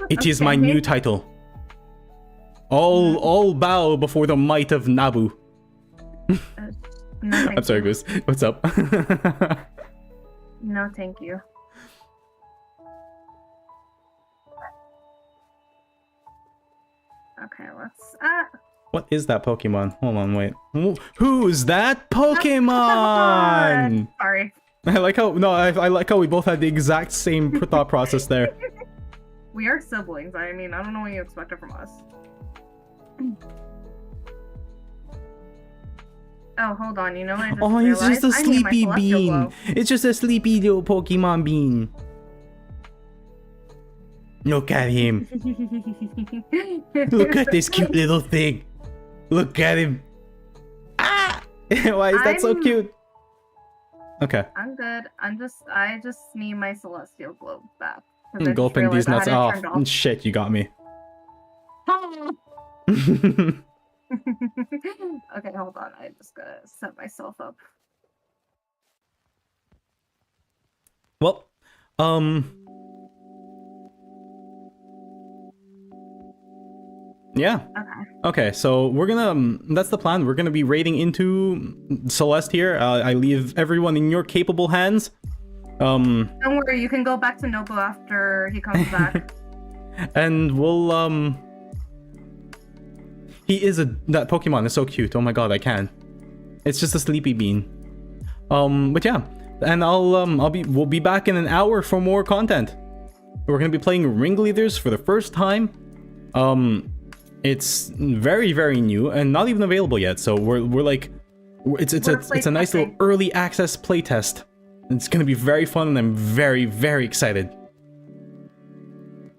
It is my new title. All bow before the might of Nabu. No, I'm sorry, Goose. What's up? No, thank you. Okay, let's. What is that Pokemon? Hold on, wait. Who's that Pokemon? Sorry. I like how I like how we both had the exact same thought process there. We are siblings. I mean, I don't know what you expected from us. Oh, hold on. You know what? I just It's realized? just a I need my sleepy Celestial bean. Glow. It's just a sleepy little Pokemon bean. Look at him. Look at this cute little thing. Look at him. Ah! Why is that so cute? Okay. I'm good. I just need my Celestial Globe back. I'm gulping these nuts off. Shit, you got me. Okay, hold on. I just gotta set myself up. Well, yeah. Okay, so we're gonna, that's the plan. We're gonna be raiding into Celeste here. I leave everyone in your capable hands. Don't worry, you can go back to Nobu after he comes back. And we'll, that Pokemon is so cute. Oh my god, I can. It's just a sleepy bean. But yeah. And we'll be back in an hour for more content. We're gonna be playing Ringleaders for the first time. It's very, very new and not even available yet. So we're like, it's a nice little early access playtest. It's gonna be very fun, and I'm very, very excited.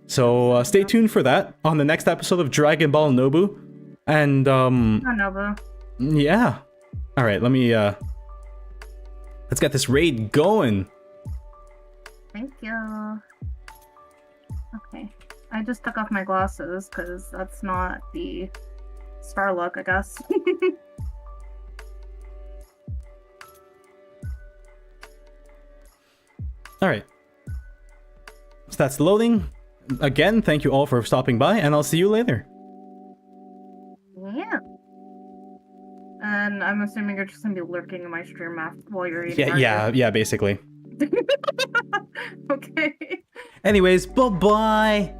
So stay tuned for that on the next episode of Dragon Ball Nobu. And Nobu. Yeah. All right, let's get this raid going. Thank you. Okay. I just took off my glasses because that's not the star look, I guess. All right. So that's loading. Again, thank you all for stopping by, and I'll see you later. Yeah. And I'm assuming you're just gonna be lurking in my stream while you're eating. Yeah, basically. Okay. Anyways, bye-bye.